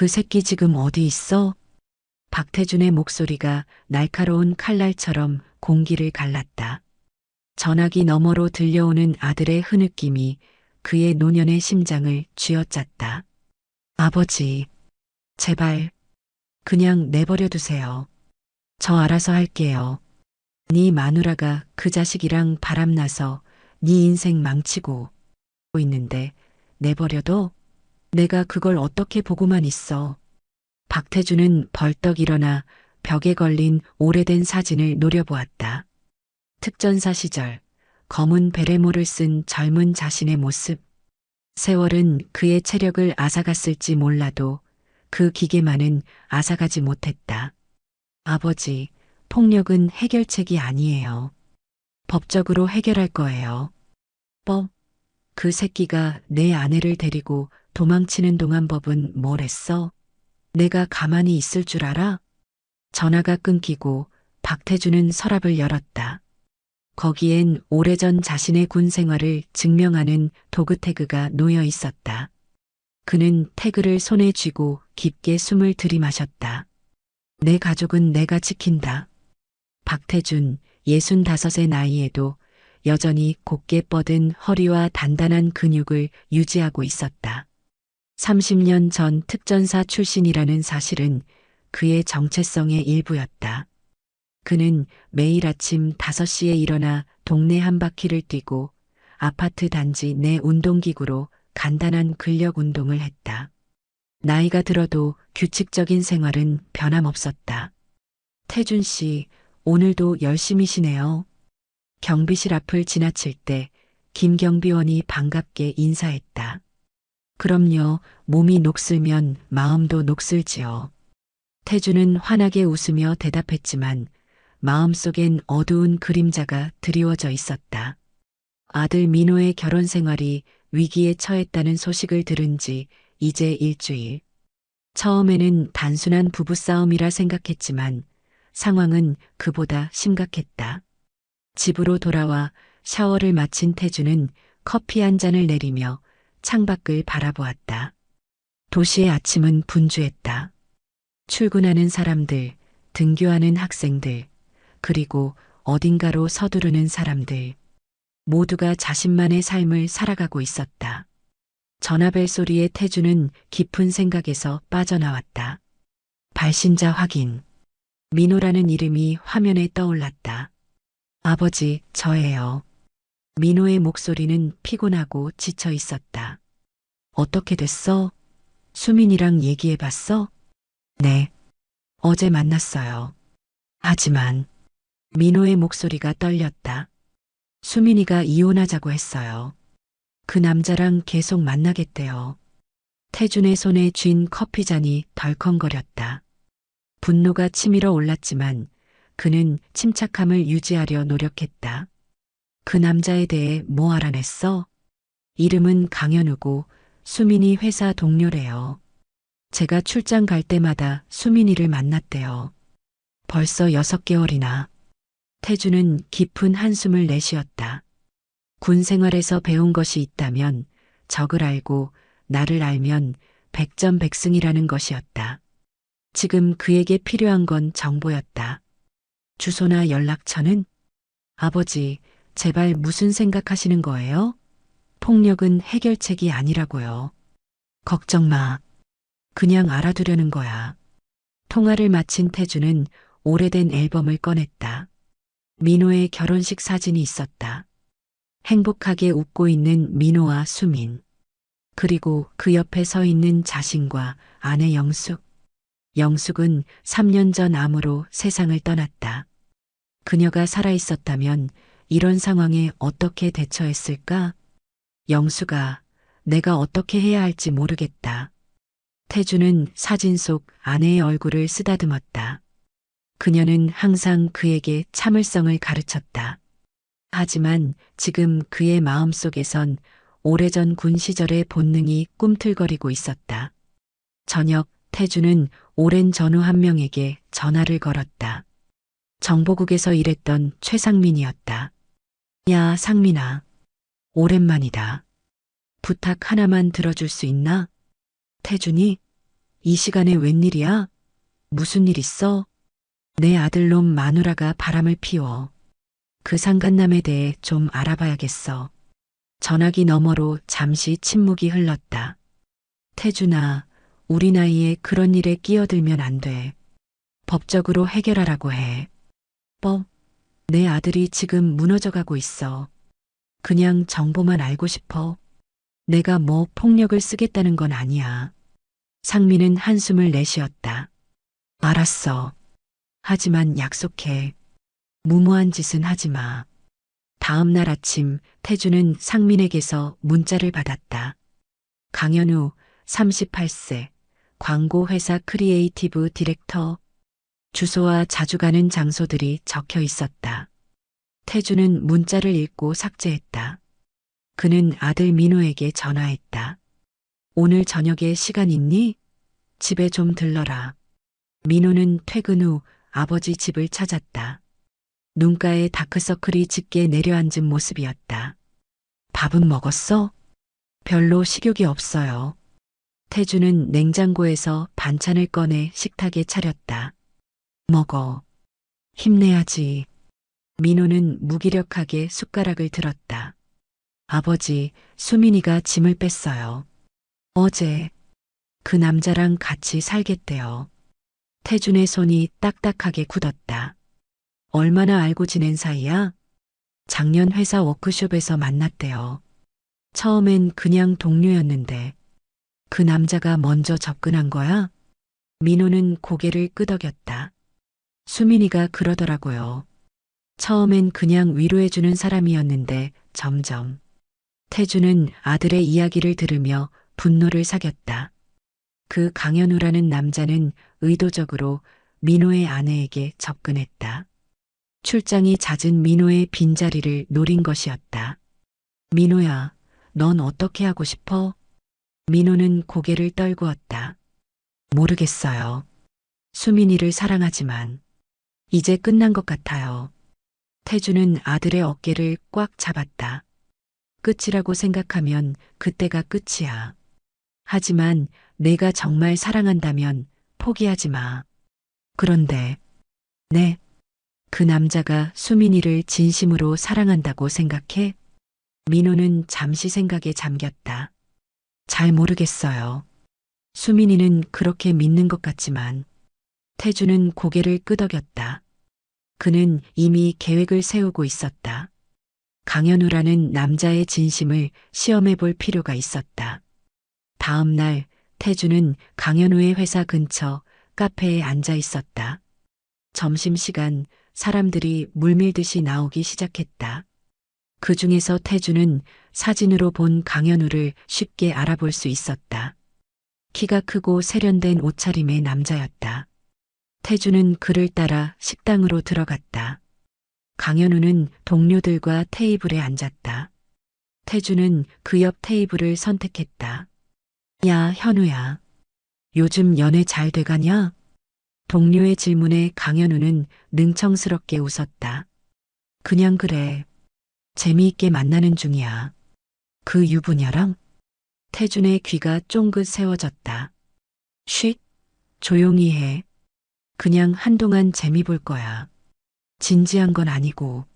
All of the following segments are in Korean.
그 새끼 지금 어디 있어? 박태준의 목소리가 날카로운 칼날처럼 공기를 갈랐다. 전화기 너머로 들려오는 아들의 흐느낌이 그의 노년의 심장을 쥐어짰다. 아버지, 제발, 그냥 내버려 두세요. 저 알아서 할게요. 네 마누라가 그 자식이랑 바람나서 네 인생 망치고 있는데 내버려둬? 내가 그걸 어떻게 보고만 있어. 박태준은 벌떡 일어나 벽에 걸린 오래된 사진을 노려보았다. 특전사 시절 검은 베레모를 쓴 젊은 자신의 모습. 세월은 그의 체력을 앗아갔을지 몰라도 그 기계만은 앗아가지 못했다. 아버지, 폭력은 해결책이 아니에요. 법적으로 해결할 거예요. 법? 그 새끼가 내 아내를 데리고 도망치는 동안 법은 뭘 했어? 내가 가만히 있을 줄 알아? 전화가 끊기고 박태준은 서랍을 열었다. 거기엔 오래전 자신의 군 생활을 증명하는 도그 태그가 놓여 있었다. 그는 태그를 손에 쥐고 깊게 숨을 들이마셨다. 내 가족은 내가 지킨다. 박태준, 65의 나이에도 여전히 곧게 뻗은 허리와 단단한 근육을 유지하고 있었다. 30년 전 특전사 출신이라는 사실은 그의 정체성의 일부였다. 그는 매일 아침 5시에 일어나 동네 한 바퀴를 뛰고 아파트 단지 내 운동기구로 간단한 근력 운동을 했다. 나이가 들어도 규칙적인 생활은 변함없었다. 태준 씨, 오늘도 열심히 쉬네요. 경비실 앞을 지나칠 때 김경비원이 반갑게 인사했다. 그럼요, 몸이 녹슬면 마음도 녹슬지요. 태준은 환하게 웃으며 대답했지만 마음속엔 어두운 그림자가 드리워져 있었다. 아들 민호의 결혼 생활이 위기에 처했다는 소식을 들은 지 이제 일주일. 처음에는 단순한 부부싸움이라 생각했지만 상황은 그보다 심각했다. 집으로 돌아와 샤워를 마친 태준은 커피 한 잔을 내리며 창밖을 바라보았다. 도시의 아침은 분주했다. 출근하는 사람들, 등교하는 학생들, 그리고 어딘가로 서두르는 사람들. 모두가 자신만의 삶을 살아가고 있었다. 전화벨 소리에 태준은 깊은 생각에서 빠져나왔다. 발신자 확인. 민호라는 이름이 화면에 떠올랐다. 아버지, 저예요. 민호의 목소리는 피곤하고 지쳐 있었다. 어떻게 됐어? 수민이랑 얘기해봤어? 네. 어제 만났어요. 하지만 민호의 목소리가 떨렸다. 수민이가 이혼하자고 했어요. 그 남자랑 계속 만나겠대요. 태준의 손에 쥔 커피잔이 덜컹거렸다. 분노가 치밀어 올랐지만 그는 침착함을 유지하려 노력했다. 그 남자에 대해 뭐 알아냈어? 이름은 강현우고 수민이 회사 동료래요. 제가 출장 갈 때마다 수민이를 만났대요. 벌써 6개월이나. 태준은 깊은 한숨을 내쉬었다. 군 생활에서 배운 것이 있다면 적을 알고 나를 알면 백전백승이라는 것이었다. 지금 그에게 필요한 건 정보였다. 주소나 연락처는? 아버지, 제발 무슨 생각하시는 거예요? 폭력은 해결책이 아니라고요. 걱정 마. 그냥 알아두려는 거야. 통화를 마친 태준은 오래된 앨범을 꺼냈다. 민호의 결혼식 사진이 있었다. 행복하게 웃고 있는 민호와 수민. 그리고 그 옆에 서 있는 자신과 아내 영숙. 영숙은 3년 전 암으로 세상을 떠났다. 그녀가 살아있었다면 이런 상황에 어떻게 대처했을까? 영숙아, 내가 어떻게 해야 할지 모르겠다. 태준은 사진 속 아내의 얼굴을 쓰다듬었다. 그녀는 항상 그에게 참을성을 가르쳤다. 하지만 지금 그의 마음속에선 오래전 군 시절의 본능이 꿈틀거리고 있었다. 저녁 태준은 오랜 전우 한 명에게 전화를 걸었다. 정보국에서 일했던 최상민이었다. 야, 상민아. 오랜만이다. 부탁 하나만 들어줄 수 있나? 태준이? 이 시간에 웬일이야? 무슨 일 있어? 내 아들놈 마누라가 바람을 피워. 그 상간남에 대해 좀 알아봐야겠어. 전화기 너머로 잠시 침묵이 흘렀다. 태준아, 우리 나이에 그런 일에 끼어들면 안 돼. 법적으로 해결하라고 해. 법? 내 아들이 지금 무너져가고 있어. 그냥 정보만 알고 싶어. 내가 뭐 폭력을 쓰겠다는 건 아니야. 상민은 한숨을 내쉬었다. 알았어. 하지만 약속해. 무모한 짓은 하지 마. 다음 날 아침 태주는 상민에게서 문자를 받았다. 강현우, 38세, 광고회사 크리에이티브 디렉터. 주소와 자주 가는 장소들이 적혀 있었다. 태주는 문자를 읽고 삭제했다. 그는 아들 민호에게 전화했다. 오늘 저녁에 시간 있니? 집에 좀 들러라. 민호는 퇴근 후 아버지 집을 찾았다. 눈가에 다크서클이 짙게 내려앉은 모습이었다. 밥은 먹었어? 별로 식욕이 없어요. 태주는 냉장고에서 반찬을 꺼내 식탁에 차렸다. 먹어. 힘내야지. 민호는 무기력하게 숟가락을 들었다. 아버지, 수민이가 짐을 뺐어요. 어제 그 남자랑 같이 살겠대요. 태준의 손이 딱딱하게 굳었다. 얼마나 알고 지낸 사이야? 작년 회사 워크숍에서 만났대요. 처음엔 그냥 동료였는데 그 남자가 먼저 접근한 거야? 민호는 고개를 끄덕였다. 수민이가 그러더라고요. 처음엔 그냥 위로해주는 사람이었는데 점점. 태주는 아들의 이야기를 들으며 분노를 사겼다. 그 강현우라는 남자는 의도적으로 민호의 아내에게 접근했다. 출장이 잦은 민호의 빈자리를 노린 것이었다. 민호야, 넌 어떻게 하고 싶어? 민호는 고개를 떨구었다. 모르겠어요. 수민이를 사랑하지만 이제 끝난 것 같아요. 태주는 아들의 어깨를 꽉 잡았다. 끝이라고 생각하면 그때가 끝이야. 하지만 내가 정말 사랑한다면 포기하지 마. 그런데, 네, 그 남자가 수민이를 진심으로 사랑한다고 생각해? 민호는 잠시 생각에 잠겼다. 잘 모르겠어요. 수민이는 그렇게 믿는 것 같지만, 태주는 고개를 끄덕였다. 그는 이미 계획을 세우고 있었다. 강현우라는 남자의 진심을 시험해 볼 필요가 있었다. 다음 날 태주는 강현우의 회사 근처 카페에 앉아 있었다. 점심시간 사람들이 물밀듯이 나오기 시작했다. 그 중에서 태주는 사진으로 본 강현우를 쉽게 알아볼 수 있었다. 키가 크고 세련된 옷차림의 남자였다. 태주는 그를 따라 식당으로 들어갔다. 강현우는 동료들과 테이블에 앉았다. 태주는 그 옆 테이블을 선택했다. 야, 현우야. 요즘 연애 잘 돼가냐? 동료의 질문에 강현우는 능청스럽게 웃었다. 그냥 그래. 재미있게 만나는 중이야. 그 유부녀랑? 태준의 귀가 쫑긋 세워졌다. 쉿, 조용히 해. 그냥 한동안 재미 볼 거야. 진지한 건 아니고.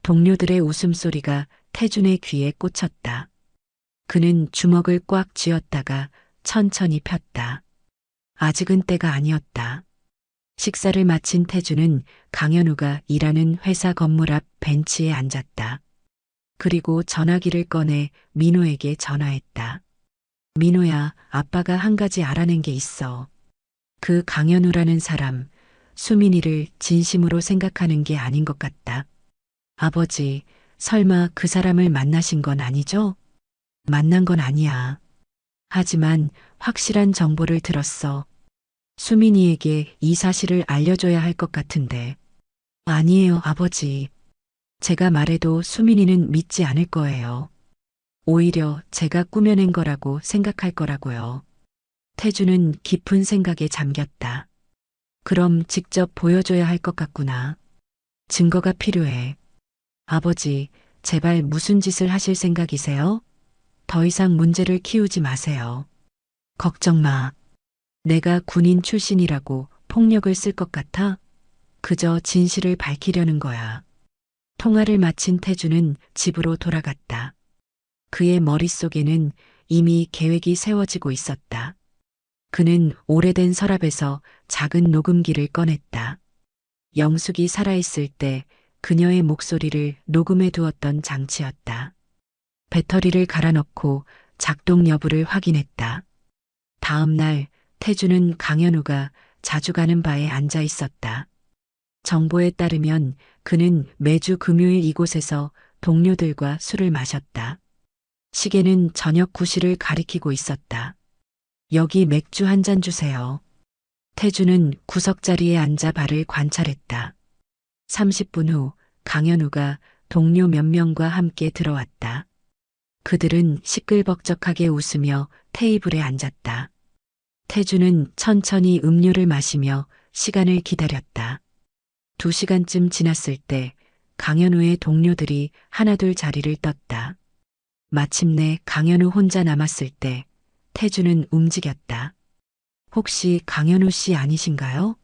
동료들의 웃음소리가 태준의 귀에 꽂혔다. 그는 주먹을 꽉 쥐었다가 천천히 폈다. 아직은 때가 아니었다. 식사를 마친 태준은 강현우가 일하는 회사 건물 앞 벤치에 앉았다. 그리고 전화기를 꺼내 민호에게 전화했다. 민호야, 아빠가 한 가지 알아낸 게 있어. 그 강현우라는 사람, 수민이를 진심으로 생각하는 게 아닌 것 같다. 아버지, 설마 그 사람을 만나신 건 아니죠? 만난 건 아니야. 하지만 확실한 정보를 들었어. 수민이에게 이 사실을 알려줘야 할 것 같은데. 아니에요, 아버지. 제가 말해도 수민이는 믿지 않을 거예요. 오히려 제가 꾸며낸 거라고 생각할 거라고요. 태주는 깊은 생각에 잠겼다. 그럼 직접 보여줘야 할 것 같구나. 증거가 필요해. 아버지, 제발 무슨 짓을 하실 생각이세요? 더 이상 문제를 키우지 마세요. 걱정 마. 내가 군인 출신이라고 폭력을 쓸 것 같아? 그저 진실을 밝히려는 거야. 통화를 마친 태주는 집으로 돌아갔다. 그의 머릿속에는 이미 계획이 세워지고 있었다. 그는 오래된 서랍에서 작은 녹음기를 꺼냈다. 영숙이 살아있을 때 그녀의 목소리를 녹음해 두었던 장치였다. 배터리를 갈아넣고 작동 여부를 확인했다. 다음 날 태주는 강현우가 자주 가는 바에 앉아 있었다. 정보에 따르면 그는 매주 금요일 이곳에서 동료들과 술을 마셨다. 시계는 저녁 9시를 가리키고 있었다. 여기 맥주 한 잔 주세요. 태주는 구석자리에 앉아 발을 관찰했다. 30분 후 강현우가 동료 몇 명과 함께 들어왔다. 그들은 시끌벅적하게 웃으며 테이블에 앉았다. 태주는 천천히 음료를 마시며 시간을 기다렸다. 2시간쯤 지났을 때 강현우의 동료들이 하나둘 자리를 떴다. 마침내 강현우 혼자 남았을 때 태주는 움직였다. 혹시 강현우 씨 아니신가요?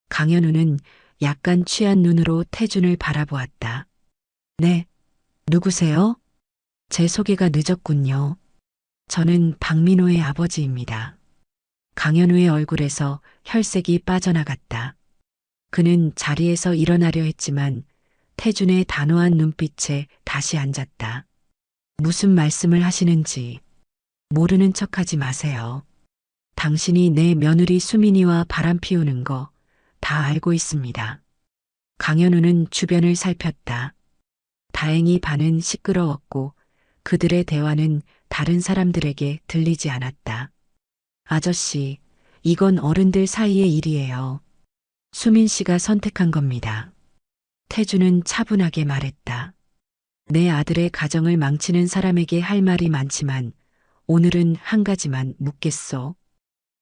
강현우는 약간 취한 눈으로 태준을 바라보았다. 네, 누구세요? 제 소개가 늦었군요. 저는 박민호의 아버지입니다. 강현우의 얼굴에서 혈색이 빠져나갔다. 그는 자리에서 일어나려 했지만 태준의 단호한 눈빛에 다시 앉았다. 무슨 말씀을 하시는지 모르는 척하지 마세요. 당신이 내 며느리 수민이와 바람 피우는 거 다 알고 있습니다. 강현우는 주변을 살폈다. 다행히 반은 시끄러웠고 그들의 대화는 다른 사람들에게 들리지 않았다. 아저씨, 이건 어른들 사이의 일이에요. 수민 씨가 선택한 겁니다. 태주는 차분하게 말했다. 내 아들의 가정을 망치는 사람에게 할 말이 많지만 오늘은 한 가지만 묻겠소.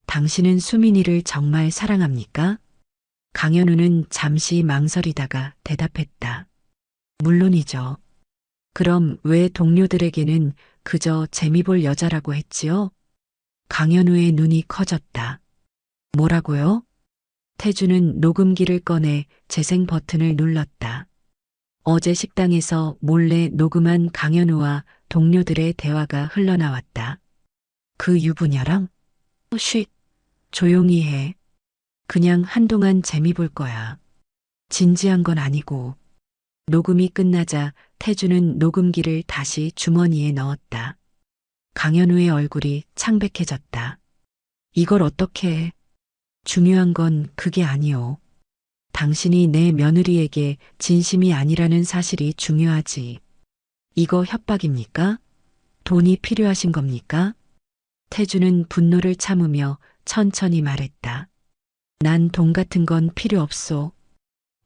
당신은 수민이를 정말 사랑합니까? 강현우는 잠시 망설이다가 대답했다. 물론이죠. 그럼 왜 동료들에게는 그저 재미볼 여자라고 했지요? 강현우의 눈이 커졌다. 뭐라고요? 태주는 녹음기를 꺼내 재생 버튼을 눌렀다. 어제 식당에서 몰래 녹음한 강현우와 동료들의 대화가 흘러나왔다. 그 유부녀랑? 쉿, 조용히 해. 그냥 한동안 재미 볼 거야. 진지한 건 아니고. 녹음이 끝나자 태주는 녹음기를 다시 주머니에 넣었다. 강현우의 얼굴이 창백해졌다. 이걸 어떻게 해? 중요한 건 그게 아니오. 당신이 내 며느리에게 진심이 아니라는 사실이 중요하지. 이거 협박입니까? 돈이 필요하신 겁니까? 태주는 분노를 참으며 천천히 말했다. 난 돈 같은 건 필요 없소.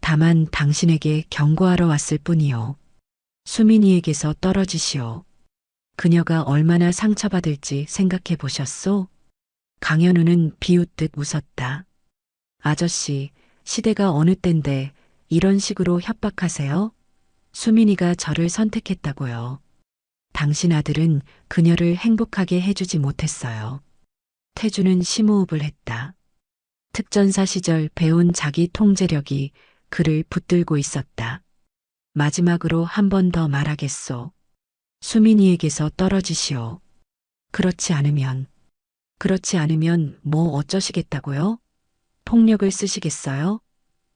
다만 당신에게 경고하러 왔을 뿐이요. 수민이에게서 떨어지시오. 그녀가 얼마나 상처받을지 생각해 보셨소? 강현우는 비웃듯 웃었다. 아저씨, 시대가 어느 땐데 이런 식으로 협박하세요? 수민이가 저를 선택했다고요. 당신 아들은 그녀를 행복하게 해주지 못했어요. 태주는 심호흡을 했다. 특전사 시절 배운 자기 통제력이 그를 붙들고 있었다. 마지막으로 한 번 더 말하겠소. 수민이에게서 떨어지시오. 그렇지 않으면 뭐 어쩌시겠다고요? 폭력을 쓰시겠어요?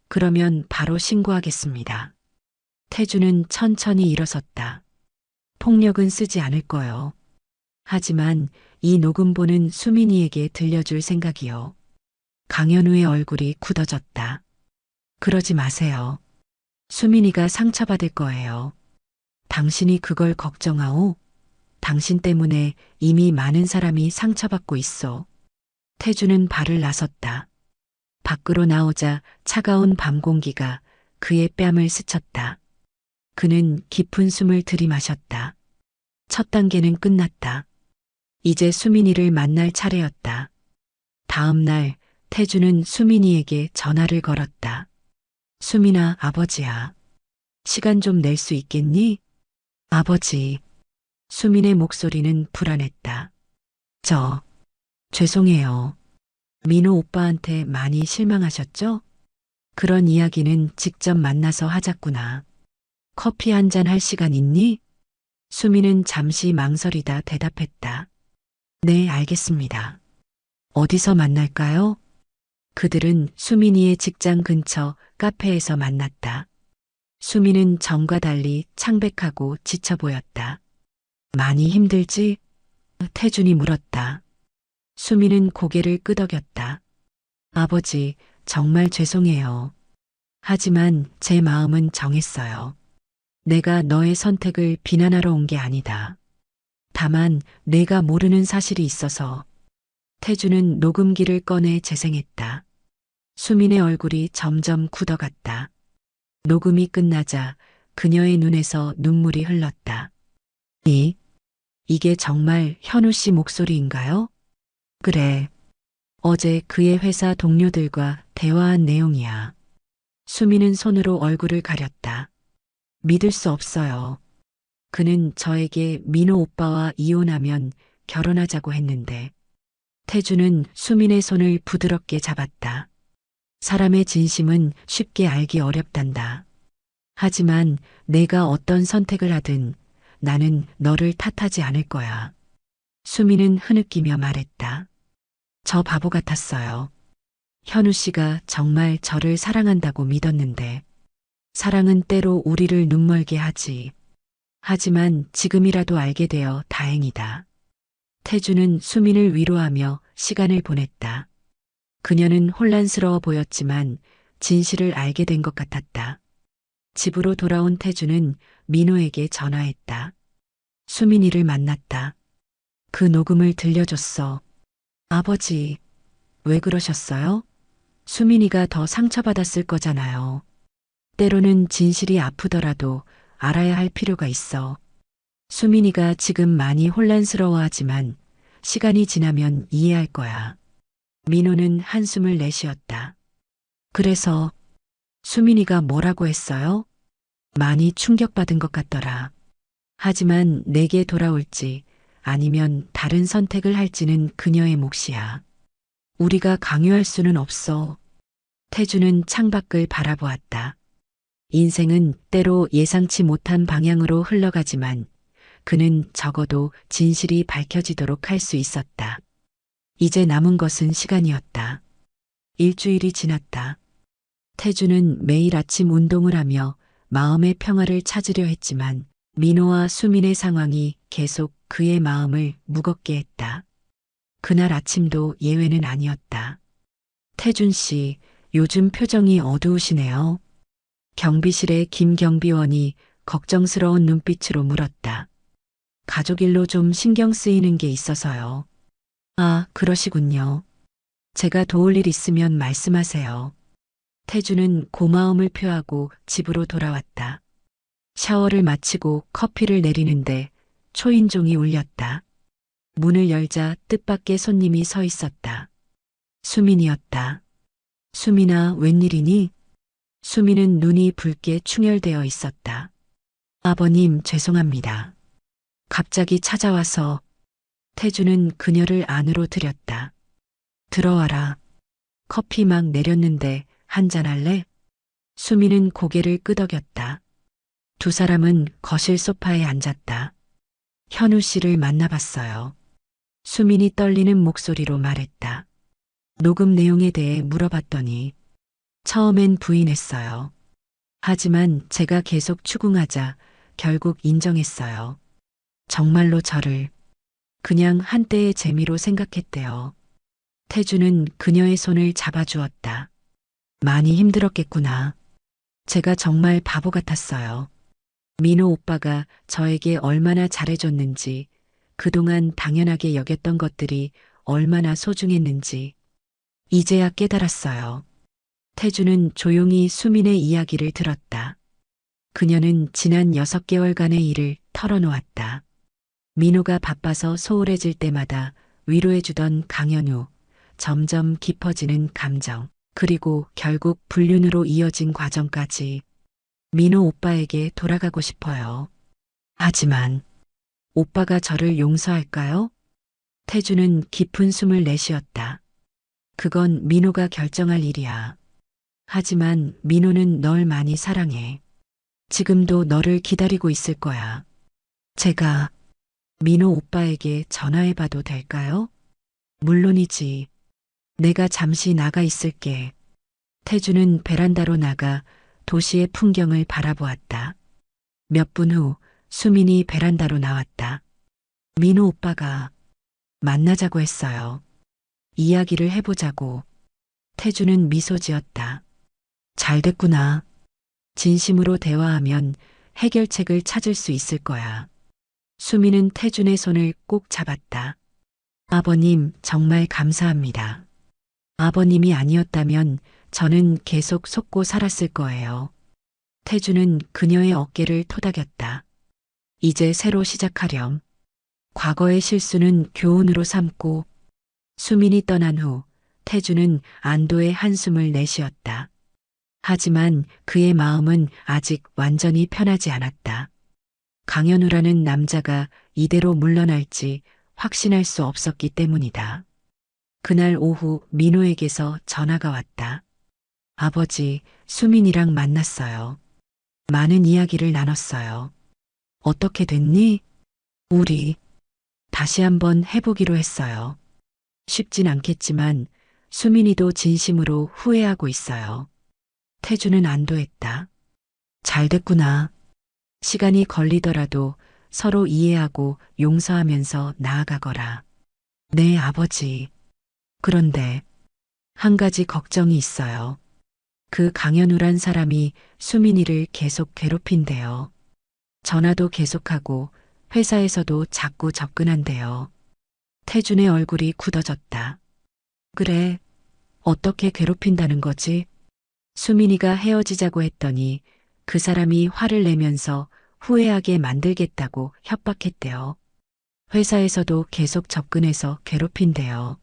그러면 바로 신고하겠습니다. 태주는 천천히 일어섰다. 폭력은 쓰지 않을 거요. 하지만 이 녹음본은 수민이에게 들려줄 생각이요. 강현우의 얼굴이 굳어졌다. 그러지 마세요. 수민이가 상처받을 거예요. 당신이 그걸 걱정하오? 당신 때문에 이미 많은 사람이 상처받고 있어. 태주는 발을 나섰다. 밖으로 나오자 차가운 밤 공기가 그의 뺨을 스쳤다. 그는 깊은 숨을 들이마셨다. 첫 단계는 끝났다. 이제 수민이를 만날 차례였다. 다음 날 태주는 수민이에게 전화를 걸었다. 수민아, 아버지야. 시간 좀 낼 수 있겠니? 아버지. 수민의 목소리는 불안했다. 죄송해요. 민호 오빠한테 많이 실망하셨죠? 그런 이야기는 직접 만나서 하자꾸나. 커피 한 잔 할 시간 있니? 수미는 잠시 망설이다 대답했다. 네, 알겠습니다. 어디서 만날까요? 그들은 수민이의 직장 근처 카페에서 만났다. 수미는 전과 달리 창백하고 지쳐 보였다. 많이 힘들지? 태준이 물었다. 수미는 고개를 끄덕였다. 아버지, 정말 죄송해요. 하지만 제 마음은 정했어요. 내가 너의 선택을 비난하러 온 게 아니다. 다만 내가 모르는 사실이 있어서. 태주는 녹음기를 꺼내 재생했다. 수민의 얼굴이 점점 굳어갔다. 녹음이 끝나자 그녀의 눈에서 눈물이 흘렀다. 이게 정말 현우 씨 목소리인가요? 그래. 어제 그의 회사 동료들과 대화한 내용이야. 수미는 손으로 얼굴을 가렸다. 믿을 수 없어요. 그는 저에게 민호 오빠와 이혼하면 결혼하자고 했는데. 태주는 수민의 손을 부드럽게 잡았다. 사람의 진심은 쉽게 알기 어렵단다. 하지만 내가 어떤 선택을 하든 나는 너를 탓하지 않을 거야. 수민은 흐느끼며 말했다. 저 바보 같았어요. 현우 씨가 정말 저를 사랑한다고 믿었는데 사랑은 때로 우리를 눈멀게 하지. 하지만 지금이라도 알게 되어 다행이다. 태주는 수민을 위로하며 시간을 보냈다. 그녀는 혼란스러워 보였지만 진실을 알게 된 것 같았다. 집으로 돌아온 태주는 민호에게 전화했다. 수민이를 만났다. 그 녹음을 들려줬어. 아버지, 왜 그러셨어요? 수민이가 더 상처받았을 거잖아요. 때로는 진실이 아프더라도 알아야 할 필요가 있어. 수민이가 지금 많이 혼란스러워하지만 시간이 지나면 이해할 거야. 민호는 한숨을 내쉬었다. 그래서 수민이가 뭐라고 했어요? 많이 충격받은 것 같더라. 하지만 내게 돌아올지 아니면 다른 선택을 할지는 그녀의 몫이야. 우리가 강요할 수는 없어. 태주는 창밖을 바라보았다. 인생은 때로 예상치 못한 방향으로 흘러가지만 그는 적어도 진실이 밝혀지도록 할 수 있었다. 이제 남은 것은 시간이었다. 일주일이 지났다. 태주는 매일 아침 운동을 하며 마음의 평화를 찾으려 했지만 민호와 수민의 상황이 계속 그의 마음을 무겁게 했다. 그날 아침도 예외는 아니었다. 태준 씨, 요즘 표정이 어두우시네요. 경비실의 김 경비원이 걱정스러운 눈빛으로 물었다. 가족 일로 좀 신경 쓰이는 게 있어서요. 아, 그러시군요. 제가 도울 일 있으면 말씀하세요. 태주는 고마움을 표하고 집으로 돌아왔다. 샤워를 마치고 커피를 내리는데 초인종이 울렸다. 문을 열자 뜻밖의 손님이 서 있었다. 수민이었다. 수민아, 웬일이니? 수민은 눈이 붉게 충혈되어 있었다. 아버님, 죄송합니다. 갑자기 찾아와서. 태주는 그녀를 안으로 들였다. 들어와라. 커피 막 내렸는데 한잔할래? 수민은 고개를 끄덕였다. 두 사람은 거실 소파에 앉았다. 현우 씨를 만나봤어요. 수민이 떨리는 목소리로 말했다. 녹음 내용에 대해 물어봤더니 처음엔 부인했어요. 하지만 제가 계속 추궁하자 결국 인정했어요. 정말로 저를 그냥 한때의 재미로 생각했대요. 태주는 그녀의 손을 잡아주었다. 많이 힘들었겠구나. 제가 정말 바보 같았어요. 민호 오빠가 저에게 얼마나 잘해줬는지, 그동안 당연하게 여겼던 것들이 얼마나 소중했는지, 이제야 깨달았어요. 태주는 조용히 수민의 이야기를 들었다. 그녀는 지난 6개월간의 일을 털어놓았다. 민호가 바빠서 소홀해질 때마다 위로해주던 강현우, 점점 깊어지는 감정, 그리고 결국 불륜으로 이어진 과정까지. 민호 오빠에게 돌아가고 싶어요. 하지만 오빠가 저를 용서할까요? 태주는 깊은 숨을 내쉬었다. 그건 민호가 결정할 일이야. 하지만 민호는 널 많이 사랑해. 지금도 너를 기다리고 있을 거야. 제가 민호 오빠에게 전화해봐도 될까요? 물론이지. 내가 잠시 나가 있을게. 태주는 베란다로 나가 도시의 풍경을 바라보았다. 몇 분 후 수민이 베란다로 나왔다. 민호 오빠가 만나자고 했어요. 이야기를 해보자고. 태주는 미소 지었다. 잘 됐구나. 진심으로 대화하면 해결책을 찾을 수 있을 거야. 수민은 태준의 손을 꼭 잡았다. 아버님, 정말 감사합니다. 아버님이 아니었다면 저는 계속 속고 살았을 거예요. 태준은 그녀의 어깨를 토닥였다. 이제 새로 시작하렴. 과거의 실수는 교훈으로 삼고. 수민이 떠난 후 태준은 안도의 한숨을 내쉬었다. 하지만 그의 마음은 아직 완전히 편하지 않았다. 강현우라는 남자가 이대로 물러날지 확신할 수 없었기 때문이다. 그날 오후 민호에게서 전화가 왔다. 아버지, 수민이랑 만났어요. 많은 이야기를 나눴어요. 어떻게 됐니? 우리 다시 한번 해보기로 했어요. 쉽진 않겠지만 수민이도 진심으로 후회하고 있어요. 태주는 안도했다. 잘 됐구나. 시간이 걸리더라도 서로 이해하고 용서하면서 나아가거라. 네, 아버지. 그런데 한 가지 걱정이 있어요. 그 강현우란 사람이 수민이를 계속 괴롭힌대요. 전화도 계속하고 회사에서도 자꾸 접근한대요. 태준의 얼굴이 굳어졌다. 그래, 어떻게 괴롭힌다는 거지? 수민이가 헤어지자고 했더니 그 사람이 화를 내면서 후회하게 만들겠다고 협박했대요. 회사에서도 계속 접근해서 괴롭힌대요.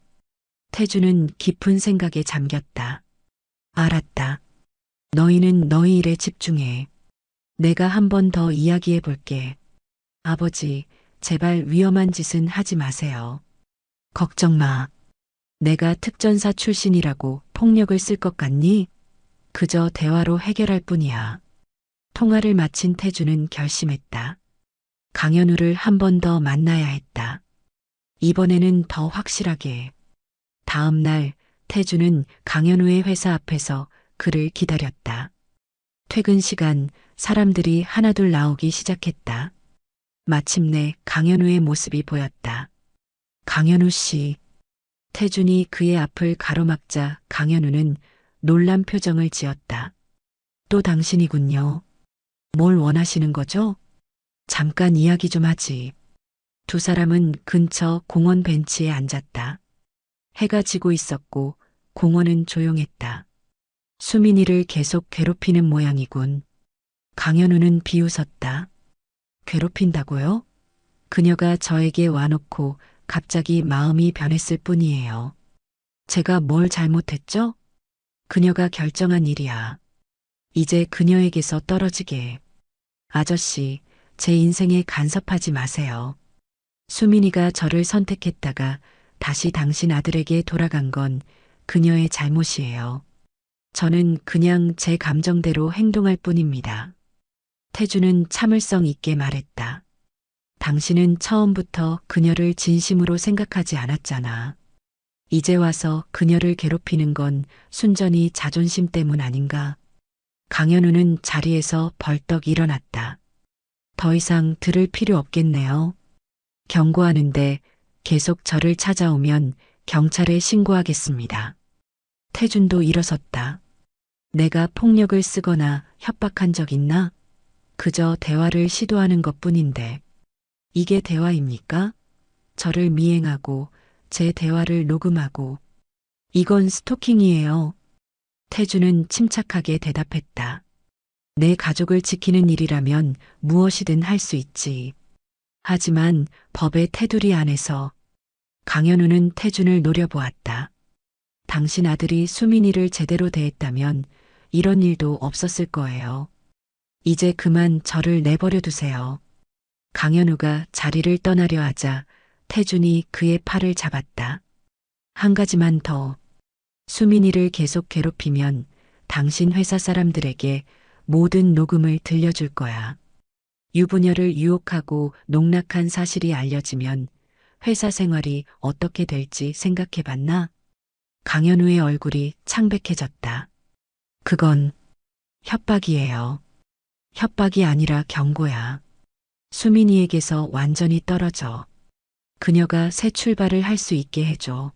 태주는 깊은 생각에 잠겼다. 알았다. 너희는 너희 일에 집중해. 내가 한 번 더 이야기해 볼게. 아버지, 제발 위험한 짓은 하지 마세요. 걱정 마. 내가 특전사 출신이라고 폭력을 쓸 것 같니? 그저 대화로 해결할 뿐이야. 통화를 마친 태주는 결심했다. 강현우를 한 번 더 만나야 했다. 이번에는 더 확실하게. 다음 날 태주는 강현우의 회사 앞에서 그를 기다렸다. 퇴근 시간 사람들이 하나둘 나오기 시작했다. 마침내 강현우의 모습이 보였다. 강현우 씨. 태준이 그의 앞을 가로막자 강현우는 놀란 표정을 지었다. 또 당신이군요. 뭘 원하시는 거죠? 잠깐 이야기 좀 하지. 두 사람은 근처 공원 벤치에 앉았다. 해가 지고 있었고 공원은 조용했다. 수민이를 계속 괴롭히는 모양이군. 강현우는 비웃었다. 괴롭힌다고요? 그녀가 저에게 와놓고 갑자기 마음이 변했을 뿐이에요. 제가 뭘 잘못했죠? 그녀가 결정한 일이야. 이제 그녀에게서 떨어지게. 아저씨, 제 인생에 간섭하지 마세요. 수민이가 저를 선택했다가 다시 당신 아들에게 돌아간 건 그녀의 잘못이에요. 저는 그냥 제 감정대로 행동할 뿐입니다. 태주는 참을성 있게 말했다. 당신은 처음부터 그녀를 진심으로 생각하지 않았잖아. 이제 와서 그녀를 괴롭히는 건 순전히 자존심 때문 아닌가? 강현우는 자리에서 벌떡 일어났다. 더 이상 들을 필요 없겠네요. 경고하는데 계속 저를 찾아오면 경찰에 신고하겠습니다. 태준도 일어섰다. 내가 폭력을 쓰거나 협박한 적 있나? 그저 대화를 시도하는 것뿐인데. 이게 대화입니까? 저를 미행하고 제 대화를 녹음하고. 이건 스토킹이에요. 태주는 침착하게 대답했다. 내 가족을 지키는 일이라면 무엇이든 할 수 있지. 하지만 법의 테두리 안에서. 강현우는 태준을 노려보았다. 당신 아들이 수민이를 제대로 대했다면 이런 일도 없었을 거예요. 이제 그만 저를 내버려 두세요. 강현우가 자리를 떠나려 하자 태준이 그의 팔을 잡았다. 한 가지만 더. 수민이를 계속 괴롭히면 당신 회사 사람들에게 모든 녹음을 들려줄 거야. 유부녀를 유혹하고 농락한 사실이 알려지면 회사 생활이 어떻게 될지 생각해 봤나? 강현우의 얼굴이 창백해졌다. 그건 협박이에요. 협박이 아니라 경고야. 수민이에게서 완전히 떨어져. 그녀가 새 출발을 할 수 있게 해줘.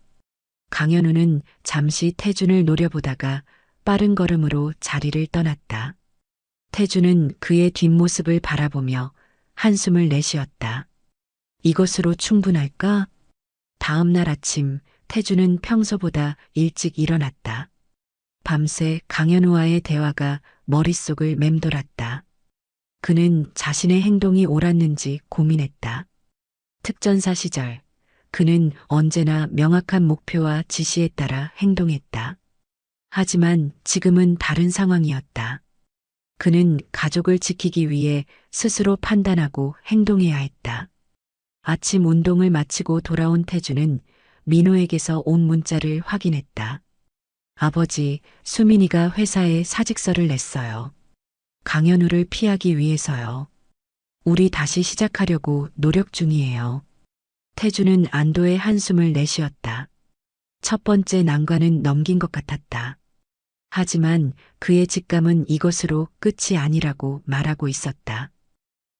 강현우는 잠시 태준을 노려보다가 빠른 걸음으로 자리를 떠났다. 태준은 그의 뒷모습을 바라보며 한숨을 내쉬었다. 이것으로 충분할까? 다음 날 아침 태준은 평소보다 일찍 일어났다. 밤새 강현우와의 대화가 머릿속을 맴돌았다. 그는 자신의 행동이 옳았는지 고민했다. 특전사 시절 그는 언제나 명확한 목표와 지시에 따라 행동했다. 하지만 지금은 다른 상황이었다. 그는 가족을 지키기 위해 스스로 판단하고 행동해야 했다. 아침 운동을 마치고 돌아온 태주는 민호에게서 온 문자를 확인했다. 아버지, 수민이가 회사에 사직서를 냈어요. 강현우를 피하기 위해서요. 우리 다시 시작하려고 노력 중이에요. 태주는 안도의 한숨을 내쉬었다. 첫 번째 난관은 넘긴 것 같았다. 하지만 그의 직감은 이것으로 끝이 아니라고 말하고 있었다.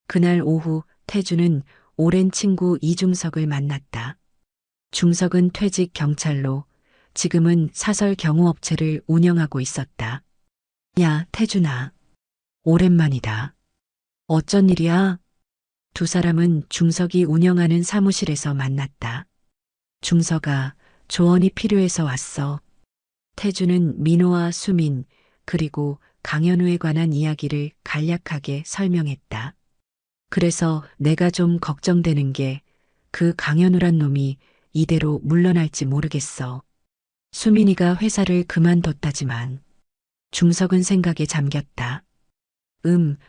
그날 오후 태주는 오랜 친구 이중석을 만났다. 중석은 퇴직 경찰로 지금은 사설 경호업체를 운영하고 있었다. 야, 태준아. 오랜만이다. 어쩐 일이야? 두 사람은 중석이 운영하는 사무실에서 만났다. 중석아, 조언이 필요해서 왔어. 태주는 민호와 수민, 그리고 강현우에 관한 이야기를 간략하게 설명했다. 그래서 내가 좀 걱정되는 게 그 강현우란 놈이 이대로 물러날지 모르겠어. 수민이가 회사를 그만뒀다지만 중석은 생각에 잠겼다.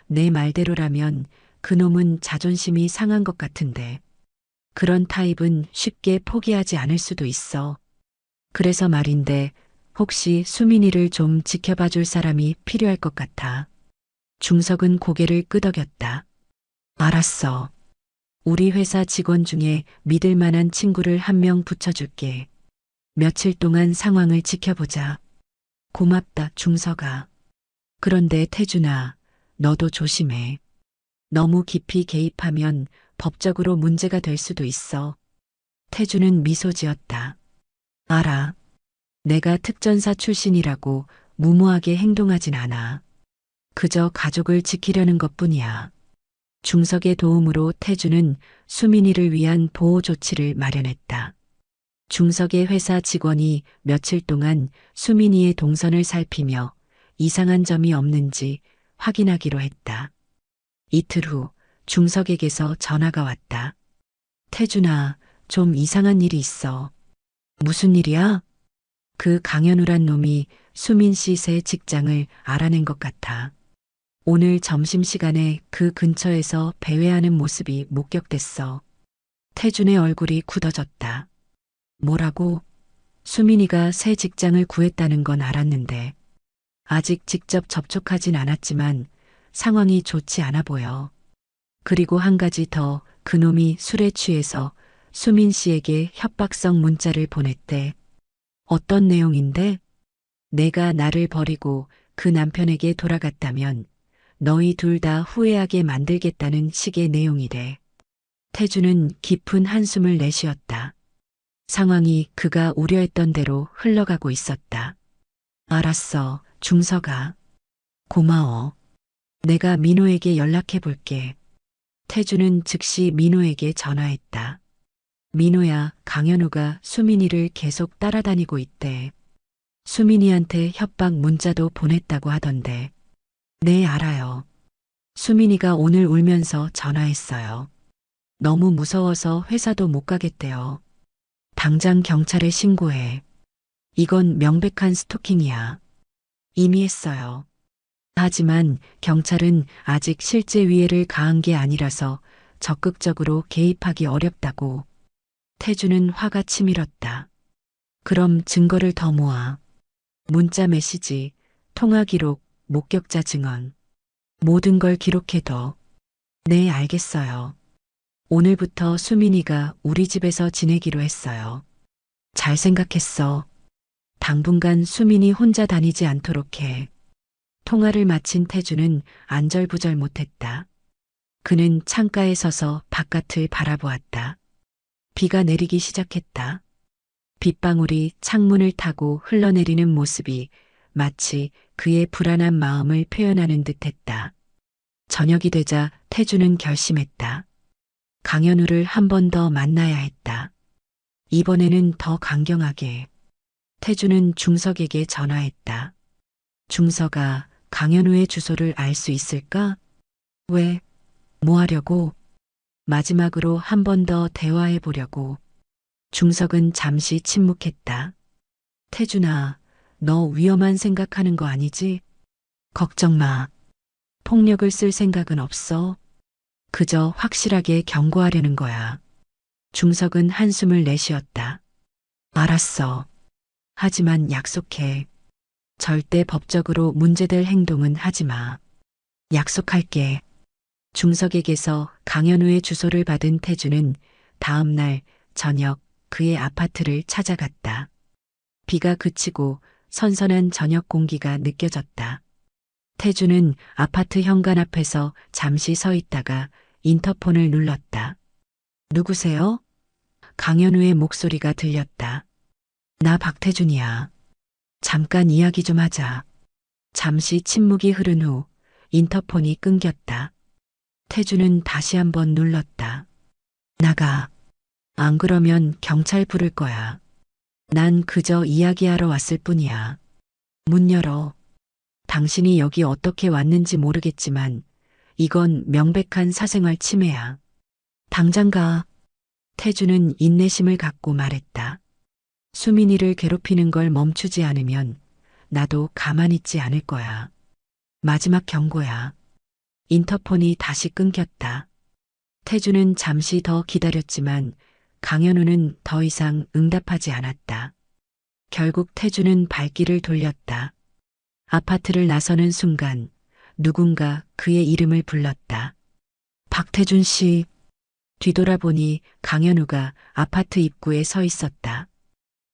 내 말대로라면 그놈은 자존심이 상한 것 같은데 그런 타입은 쉽게 포기하지 않을 수도 있어. 그래서 말인데 혹시 수민이를 좀 지켜봐 줄 사람이 필요할 것 같아. 중석은 고개를 끄덕였다. 알았어. 우리 회사 직원 중에 믿을 만한 친구를 한 명 붙여줄게. 며칠 동안 상황을 지켜보자. 고맙다, 중석아. 그런데 태준아, 너도 조심해. 너무 깊이 개입하면 법적으로 문제가 될 수도 있어. 태준은 미소 지었다. 알아. 내가 특전사 출신이라고 무모하게 행동하진 않아. 그저 가족을 지키려는 것뿐이야. 중석의 도움으로 태준은 수민이를 위한 보호 조치를 마련했다. 중석의 회사 직원이 며칠 동안 수민이의 동선을 살피며 이상한 점이 없는지 확인하기로 했다. 이틀 후 중석에게서 전화가 왔다. 태준아, 좀 이상한 일이 있어. 무슨 일이야? 그 강현우란 놈이 수민 씨 새 직장을 알아낸 것 같아. 오늘 점심시간에 그 근처에서 배회하는 모습이 목격됐어. 태준의 얼굴이 굳어졌다. 뭐라고? 수민이가 새 직장을 구했다는 건 알았는데 아직 직접 접촉하진 않았지만 상황이 좋지 않아 보여. 그리고 한 가지 더, 그놈이 술에 취해서 수민 씨에게 협박성 문자를 보냈대. 어떤 내용인데? 내가 나를 버리고 그 남편에게 돌아갔다면 너희 둘 다 후회하게 만들겠다는 식의 내용이래. 태주는 깊은 한숨을 내쉬었다. 상황이 그가 우려했던 대로 흘러가고 있었다. 알았어, 중석아. 고마워. 내가 민호에게 연락해 볼게. 태주는 즉시 민호에게 전화했다. 민호야, 강현우가 수민이를 계속 따라다니고 있대. 수민이한테 협박 문자도 보냈다고 하던데. 네, 알아요. 수민이가 오늘 울면서 전화했어요. 너무 무서워서 회사도 못 가겠대요. 당장 경찰에 신고해. 이건 명백한 스토킹이야. 이미 했어요. 하지만 경찰은 아직 실제 위해를 가한 게 아니라서 적극적으로 개입하기 어렵다고. 태주는 화가 치밀었다. 그럼 증거를 더 모아. 문자 메시지, 통화 기록, 목격자 증언. 모든 걸 기록해둬. 네, 알겠어요. 오늘부터 수민이가 우리 집에서 지내기로 했어요. 잘 생각했어. 당분간 수민이 혼자 다니지 않도록 해. 통화를 마친 태주는 안절부절 못했다. 그는 창가에 서서 바깥을 바라보았다. 비가 내리기 시작했다. 빗방울이 창문을 타고 흘러내리는 모습이 마치 그의 불안한 마음을 표현하는 듯했다. 저녁이 되자 태주는 결심했다. 강현우를 한 번 더 만나야 했다. 이번에는 더 강경하게. 태주는 중석에게 전화했다. 중석아, 강현우의 주소를 알 수 있을까? 왜? 뭐 하려고? 마지막으로 한 번 더 대화해 보려고. 중석은 잠시 침묵했다. 태준아, 너 위험한 생각하는 거 아니지? 걱정 마. 폭력을 쓸 생각은 없어. 그저 확실하게 경고하려는 거야. 중석은 한숨을 내쉬었다. 알았어. 하지만 약속해. 절대 법적으로 문제될 행동은 하지 마. 약속할게. 중석에게서 강현우의 주소를 받은 태주는 다음 날 저녁 그의 아파트를 찾아갔다. 비가 그치고 선선한 저녁 공기가 느껴졌다. 태주는 아파트 현관 앞에서 잠시 서 있다가 인터폰을 눌렀다. 누구세요? 강현우의 목소리가 들렸다. 나 박태준이야. 잠깐 이야기 좀 하자. 잠시 침묵이 흐른 후 인터폰이 끊겼다. 태주는 다시 한번 눌렀다. 나가. 안 그러면 경찰 부를 거야. 난 그저 이야기하러 왔을 뿐이야. 문 열어. 당신이 여기 어떻게 왔는지 모르겠지만 이건 명백한 사생활 침해야. 당장 가. 태주는 인내심을 갖고 말했다. 수민이를 괴롭히는 걸 멈추지 않으면 나도 가만히 있지 않을 거야. 마지막 경고야. 인터폰이 다시 끊겼다. 태주는 잠시 더 기다렸지만 강현우는 더 이상 응답하지 않았다. 결국 태주는 발길을 돌렸다. 아파트를 나서는 순간 누군가 그의 이름을 불렀다. 박태준 씨. 뒤돌아보니 강현우가 아파트 입구에 서 있었다.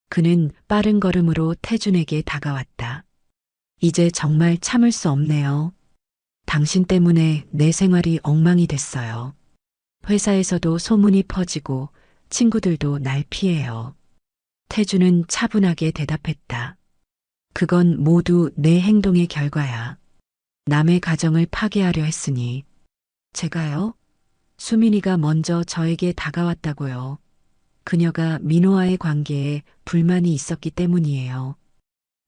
그는 빠른 걸음으로 태준에게 다가왔다. 이제 정말 참을 수 없네요. 당신 때문에 내 생활이 엉망이 됐어요. 회사에서도 소문이 퍼지고 친구들도 날 피해요. 태주는 차분하게 대답했다. 그건 모두 내 행동의 결과야. 남의 가정을 파괴하려 했으니. 제가요? 수민이가 먼저 저에게 다가왔다고요. 그녀가 민호와의 관계에 불만이 있었기 때문이에요.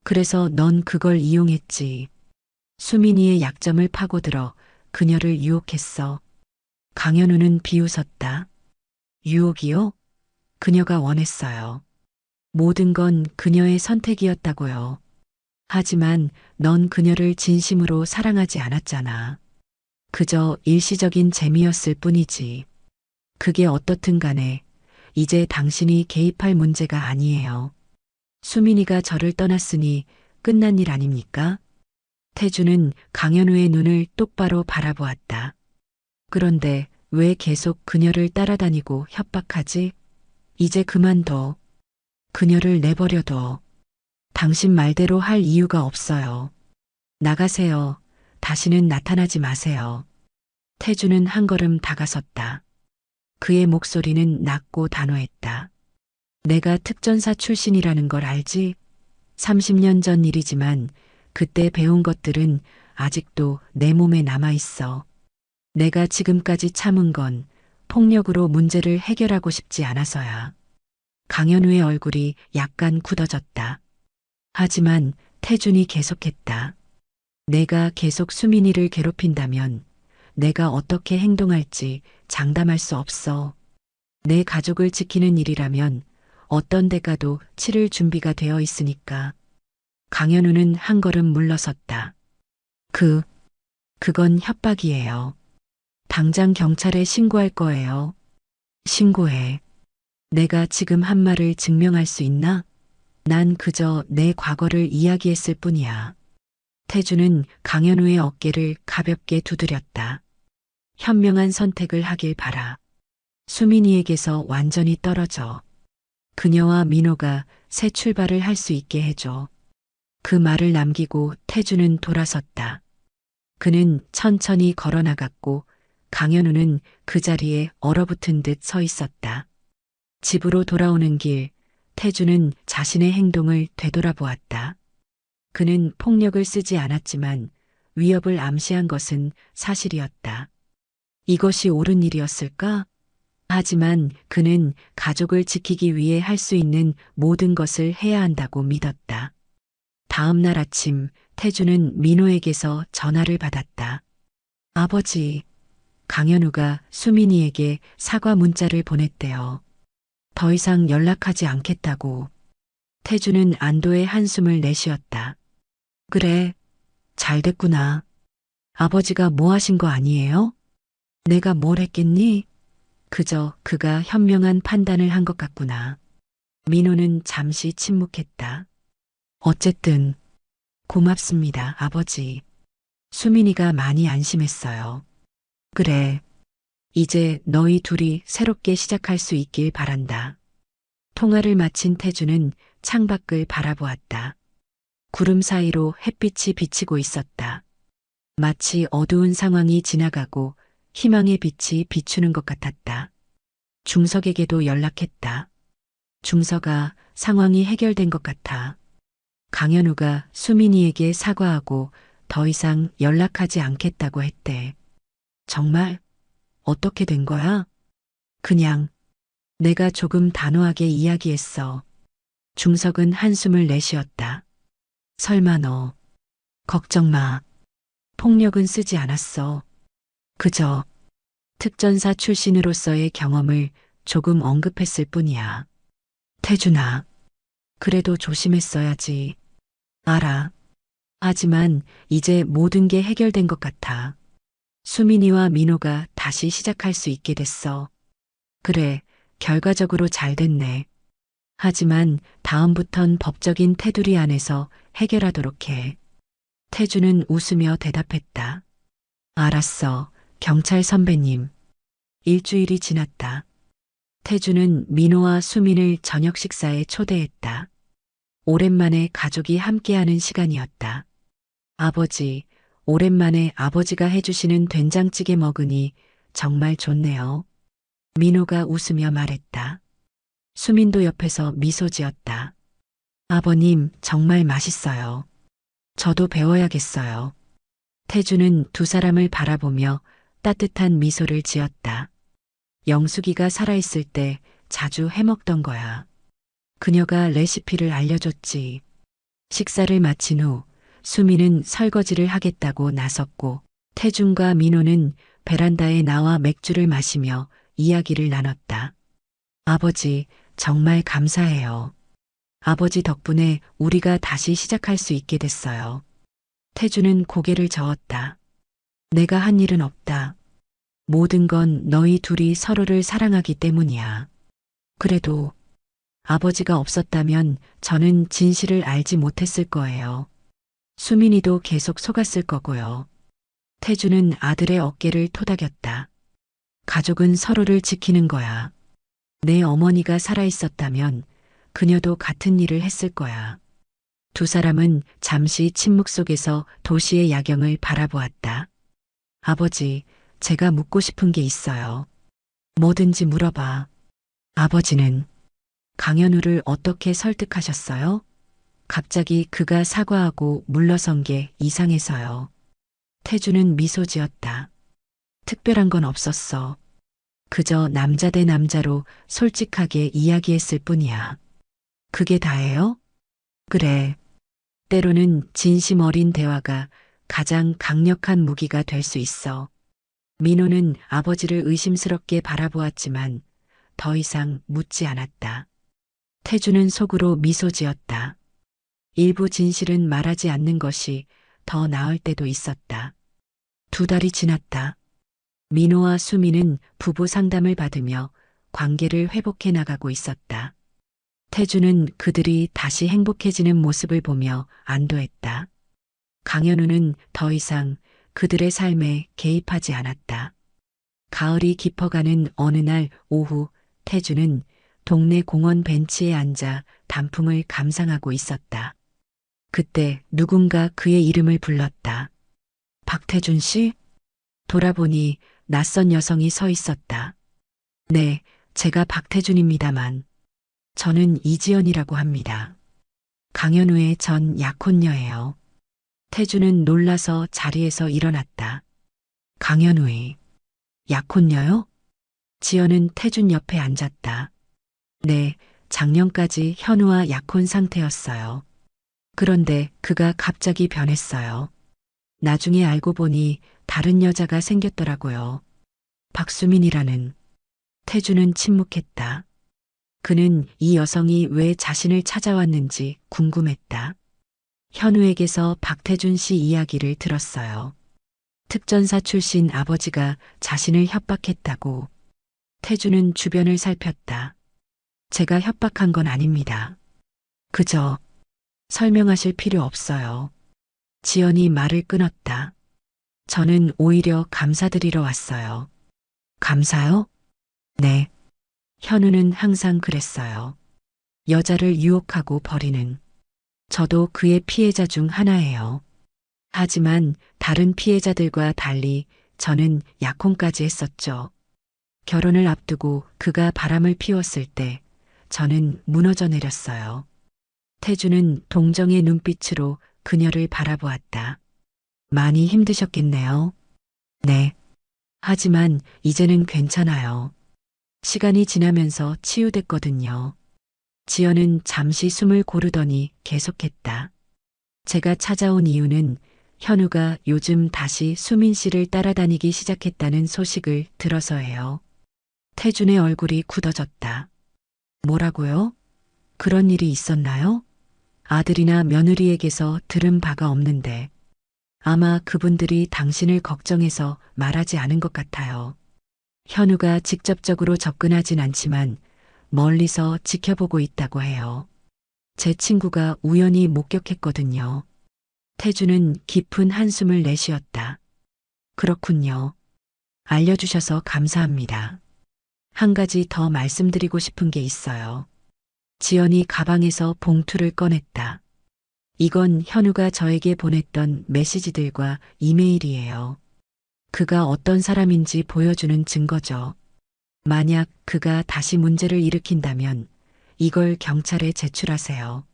그래서 넌 그걸 이용했지. 수민이의 약점을 파고들어 그녀를 유혹했어. 강현우는 비웃었다. 유혹이요? 그녀가 원했어요. 모든 건 그녀의 선택이었다고요. 하지만 넌 그녀를 진심으로 사랑하지 않았잖아. 그저 일시적인 재미였을 뿐이지. 그게 어떻든 간에 이제 당신이 개입할 문제가 아니에요. 수민이가 저를 떠났으니 끝난 일 아닙니까? 태주는 강현우의 눈을 똑바로 바라보았다. 그런데 왜 계속 그녀를 따라다니고 협박하지? 이제 그만둬. 그녀를 내버려둬. 당신 말대로 할 이유가 없어요. 나가세요. 다시는 나타나지 마세요. 태주는 한 걸음 다가섰다. 그의 목소리는 낮고 단호했다. 내가 특전사 출신이라는 걸 알지? 30년 전 일이지만 그때 배운 것들은 아직도 내 몸에 남아 있어. 내가 지금까지 참은 건 폭력으로 문제를 해결하고 싶지 않아서야. 강현우의 얼굴이 약간 굳어졌다. 하지만 태준이 계속했다. 내가 계속 수민이를 괴롭힌다면 내가 어떻게 행동할지 장담할 수 없어. 내 가족을 지키는 일이라면 어떤 대가도 치를 준비가 되어 있으니까. 강현우는 한 걸음 물러섰다. 그건 협박이에요. 당장 경찰에 신고할 거예요. 신고해. 내가 지금 한 말을 증명할 수 있나? 난 그저 내 과거를 이야기했을 뿐이야. 태주는 강현우의 어깨를 가볍게 두드렸다. 현명한 선택을 하길 바라. 수민이에게서 완전히 떨어져. 그녀와 민호가 새 출발을 할 수 있게 해줘. 그 말을 남기고 태주는 돌아섰다. 그는 천천히 걸어 나갔고 강현우는 그 자리에 얼어붙은 듯 서 있었다. 집으로 돌아오는 길, 태주는 자신의 행동을 되돌아보았다. 그는 폭력을 쓰지 않았지만 위협을 암시한 것은 사실이었다. 이것이 옳은 일이었을까? 하지만 그는 가족을 지키기 위해 할 수 있는 모든 것을 해야 한다고 믿었다. 다음 날 아침 태주는 민호에게서 전화를 받았다. 아버지, 강현우가 수민이에게 사과 문자를 보냈대요. 더 이상 연락하지 않겠다고. 태주는 안도의 한숨을 내쉬었다. 그래, 잘 됐구나. 아버지가 뭐 하신 거 아니에요? 내가 뭘 했겠니? 그저 그가 현명한 판단을 한 것 같구나. 민호는 잠시 침묵했다. 어쨌든 고맙습니다, 아버지. 수민이가 많이 안심했어요. 그래, 이제 너희 둘이 새롭게 시작할 수 있길 바란다. 통화를 마친 태주는 창밖을 바라보았다. 구름 사이로 햇빛이 비치고 있었다. 마치 어두운 상황이 지나가고 희망의 빛이 비추는 것 같았다. 중석에게도 연락했다. 중석아, 상황이 해결된 것 같아. 강현우가 수민이에게 사과하고 더 이상 연락하지 않겠다고 했대. 정말? 어떻게 된 거야? 그냥 내가 조금 단호하게 이야기했어. 중석은 한숨을 내쉬었다. 설마 너, 걱정 마. 폭력은 쓰지 않았어. 그저 특전사 출신으로서의 경험을 조금 언급했을 뿐이야. 태준아, 그래도 조심했어야지. 알아. 하지만 이제 모든 게 해결된 것 같아. 수민이와 민호가 다시 시작할 수 있게 됐어. 그래, 결과적으로 잘 됐네. 하지만 다음부턴 법적인 테두리 안에서 해결하도록 해. 태주는 웃으며 대답했다. 알았어, 경찰 선배님. 일주일이 지났다. 태주는 민호와 수민을 저녁 식사에 초대했다. 오랜만에 가족이 함께하는 시간이었다. 아버지, 오랜만에 아버지가 해주시는 된장찌개 먹으니 정말 좋네요. 민호가 웃으며 말했다. 수민도 옆에서 미소 지었다. 아버님, 정말 맛있어요. 저도 배워야겠어요. 태주는 두 사람을 바라보며 따뜻한 미소를 지었다. 영숙이가 살아있을 때 자주 해먹던 거야. 그녀가 레시피를 알려줬지. 식사를 마친 후 수미는 설거지를 하겠다고 나섰고 태준과 민호는 베란다에 나와 맥주를 마시며 이야기를 나눴다. 아버지, 정말 감사해요. 아버지 덕분에 우리가 다시 시작할 수 있게 됐어요. 태주는 고개를 저었다. 내가 한 일은 없다. 모든 건 너희 둘이 서로를 사랑하기 때문이야. 그래도 아버지가 없었다면 저는 진실을 알지 못했을 거예요. 수민이도 계속 속았을 거고요. 태주는 아들의 어깨를 토닥였다. 가족은 서로를 지키는 거야. 내 어머니가 살아있었다면 그녀도 같은 일을 했을 거야. 두 사람은 잠시 침묵 속에서 도시의 야경을 바라보았다. 아버지, 제가 묻고 싶은 게 있어요. 뭐든지 물어봐. 아버지는 강현우를 어떻게 설득하셨어요? 갑자기 그가 사과하고 물러선 게 이상해서요. 태주는 미소 지었다. 특별한 건 없었어. 그저 남자 대 남자로 솔직하게 이야기했을 뿐이야. 그게 다예요? 그래. 때로는 진심 어린 대화가 가장 강력한 무기가 될 수 있어. 민호는 아버지를 의심스럽게 바라보았지만 더 이상 묻지 않았다. 태주는 속으로 미소 지었다. 일부 진실은 말하지 않는 것이 더 나을 때도 있었다. 두 달이 지났다. 민호와 수미는 부부 상담을 받으며 관계를 회복해 나가고 있었다. 태주는 그들이 다시 행복해지는 모습을 보며 안도했다. 강현우는 더 이상 그들의 삶에 개입하지 않았다. 가을이 깊어가는 어느 날 오후 태주는 동네 공원 벤치에 앉아 단풍을 감상하고 있었다. 그때 누군가 그의 이름을 불렀다. 박태준 씨? 돌아보니 낯선 여성이 서 있었다. 네, 제가 박태준입니다만 저는 이지연이라고 합니다. 강현우의 전 약혼녀예요. 태주는 놀라서 자리에서 일어났다. 강현우의 약혼녀요? 지연은 태준 옆에 앉았다. 네, 작년까지 현우와 약혼 상태였어요. 그런데 그가 갑자기 변했어요. 나중에 알고 보니 다른 여자가 생겼더라고요. 박수민이라는. 태주는 침묵했다. 그는 이 여성이 왜 자신을 찾아왔는지 궁금했다. 현우에게서 박태준 씨 이야기를 들었어요. 특전사 출신 아버지가 자신을 협박했다고. 태주는 주변을 살폈다. 제가 협박한 건 아닙니다. 그저 설명하실 필요 없어요. 지연이 말을 끊었다. 저는 오히려 감사드리러 왔어요. 감사요? 네. 현우는 항상 그랬어요. 여자를 유혹하고 버리는. 저도 그의 피해자 중 하나예요. 하지만 다른 피해자들과 달리 저는 약혼까지 했었죠. 결혼을 앞두고 그가 바람을 피웠을 때 저는 무너져 내렸어요. 태주는 동정의 눈빛으로 그녀를 바라보았다. 많이 힘드셨겠네요. 네. 하지만 이제는 괜찮아요. 시간이 지나면서 치유됐거든요. 지연은 잠시 숨을 고르더니 계속했다. 제가 찾아온 이유는 현우가 요즘 다시 수민 씨를 따라다니기 시작했다는 소식을 들어서예요. 태준의 얼굴이 굳어졌다. 뭐라고요? 그런 일이 있었나요? 아들이나 며느리에게서 들은 바가 없는데 아마 그분들이 당신을 걱정해서 말하지 않은 것 같아요. 현우가 직접적으로 접근하진 않지만 멀리서 지켜보고 있다고 해요. 제 친구가 우연히 목격했거든요. 태주는 깊은 한숨을 내쉬었다. 그렇군요. 알려주셔서 감사합니다. 한 가지 더 말씀드리고 싶은 게 있어요. 지연이 가방에서 봉투를 꺼냈다. 이건 현우가 저에게 보냈던 메시지들과 이메일이에요. 그가 어떤 사람인지 보여주는 증거죠. 만약 그가 다시 문제를 일으킨다면 이걸 경찰에 제출하세요.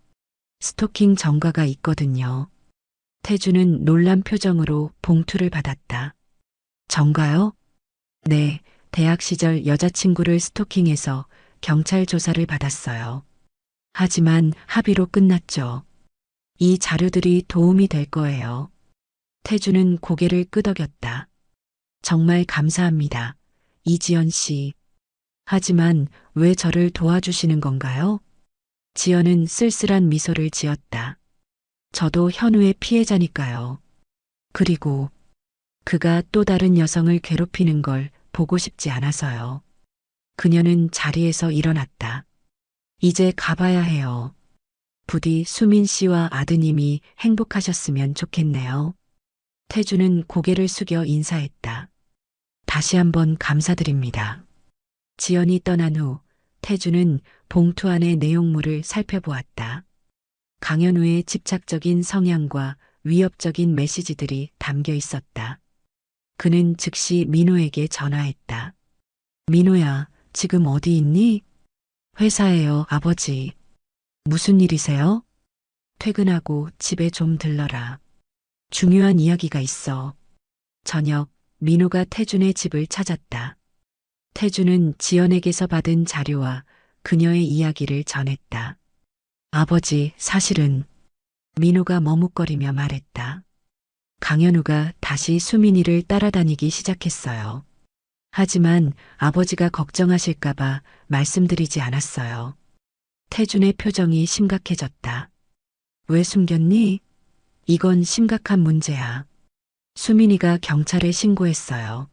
스토킹 전과가 있거든요. 태주는 놀란 표정으로 봉투를 받았다. 전가요? 네, 대학 시절 여자친구를 스토킹해서 경찰 조사를 받았어요. 하지만 합의로 끝났죠. 이 자료들이 도움이 될 거예요. 태주는 고개를 끄덕였다. 정말 감사합니다. 이지연 씨. 하지만 왜 저를 도와주시는 건가요? 지연은 쓸쓸한 미소를 지었다. 저도 현우의 피해자니까요. 그리고 그가 또 다른 여성을 괴롭히는 걸 보고 싶지 않아서요. 그녀는 자리에서 일어났다. 이제 가봐야 해요. 부디 수민 씨와 아드님이 행복하셨으면 좋겠네요. 태주는 고개를 숙여 인사했다. 다시 한번 감사드립니다. 지연이 떠난 후 태주는 봉투 안의 내용물을 살펴보았다. 강현우의 집착적인 성향과 위협적인 메시지들이 담겨 있었다. 그는 즉시 민호에게 전화했다. 민호야, 지금 어디 있니? 회사에요, 아버지. 무슨 일이세요? 퇴근하고 집에 좀 들러라. 중요한 이야기가 있어. 저녁, 민호가 태준의 집을 찾았다. 태준은 지연에게서 받은 자료와 그녀의 이야기를 전했다. 아버지, 사실은 민호가 머뭇거리며 말했다. 강현우가 다시 수민이를 따라다니기 시작했어요. 하지만 아버지가 걱정하실까봐 말씀드리지 않았어요. 태준의 표정이 심각해졌다. 왜 숨겼니? 이건 심각한 문제야. 수민이가 경찰에 신고했어요.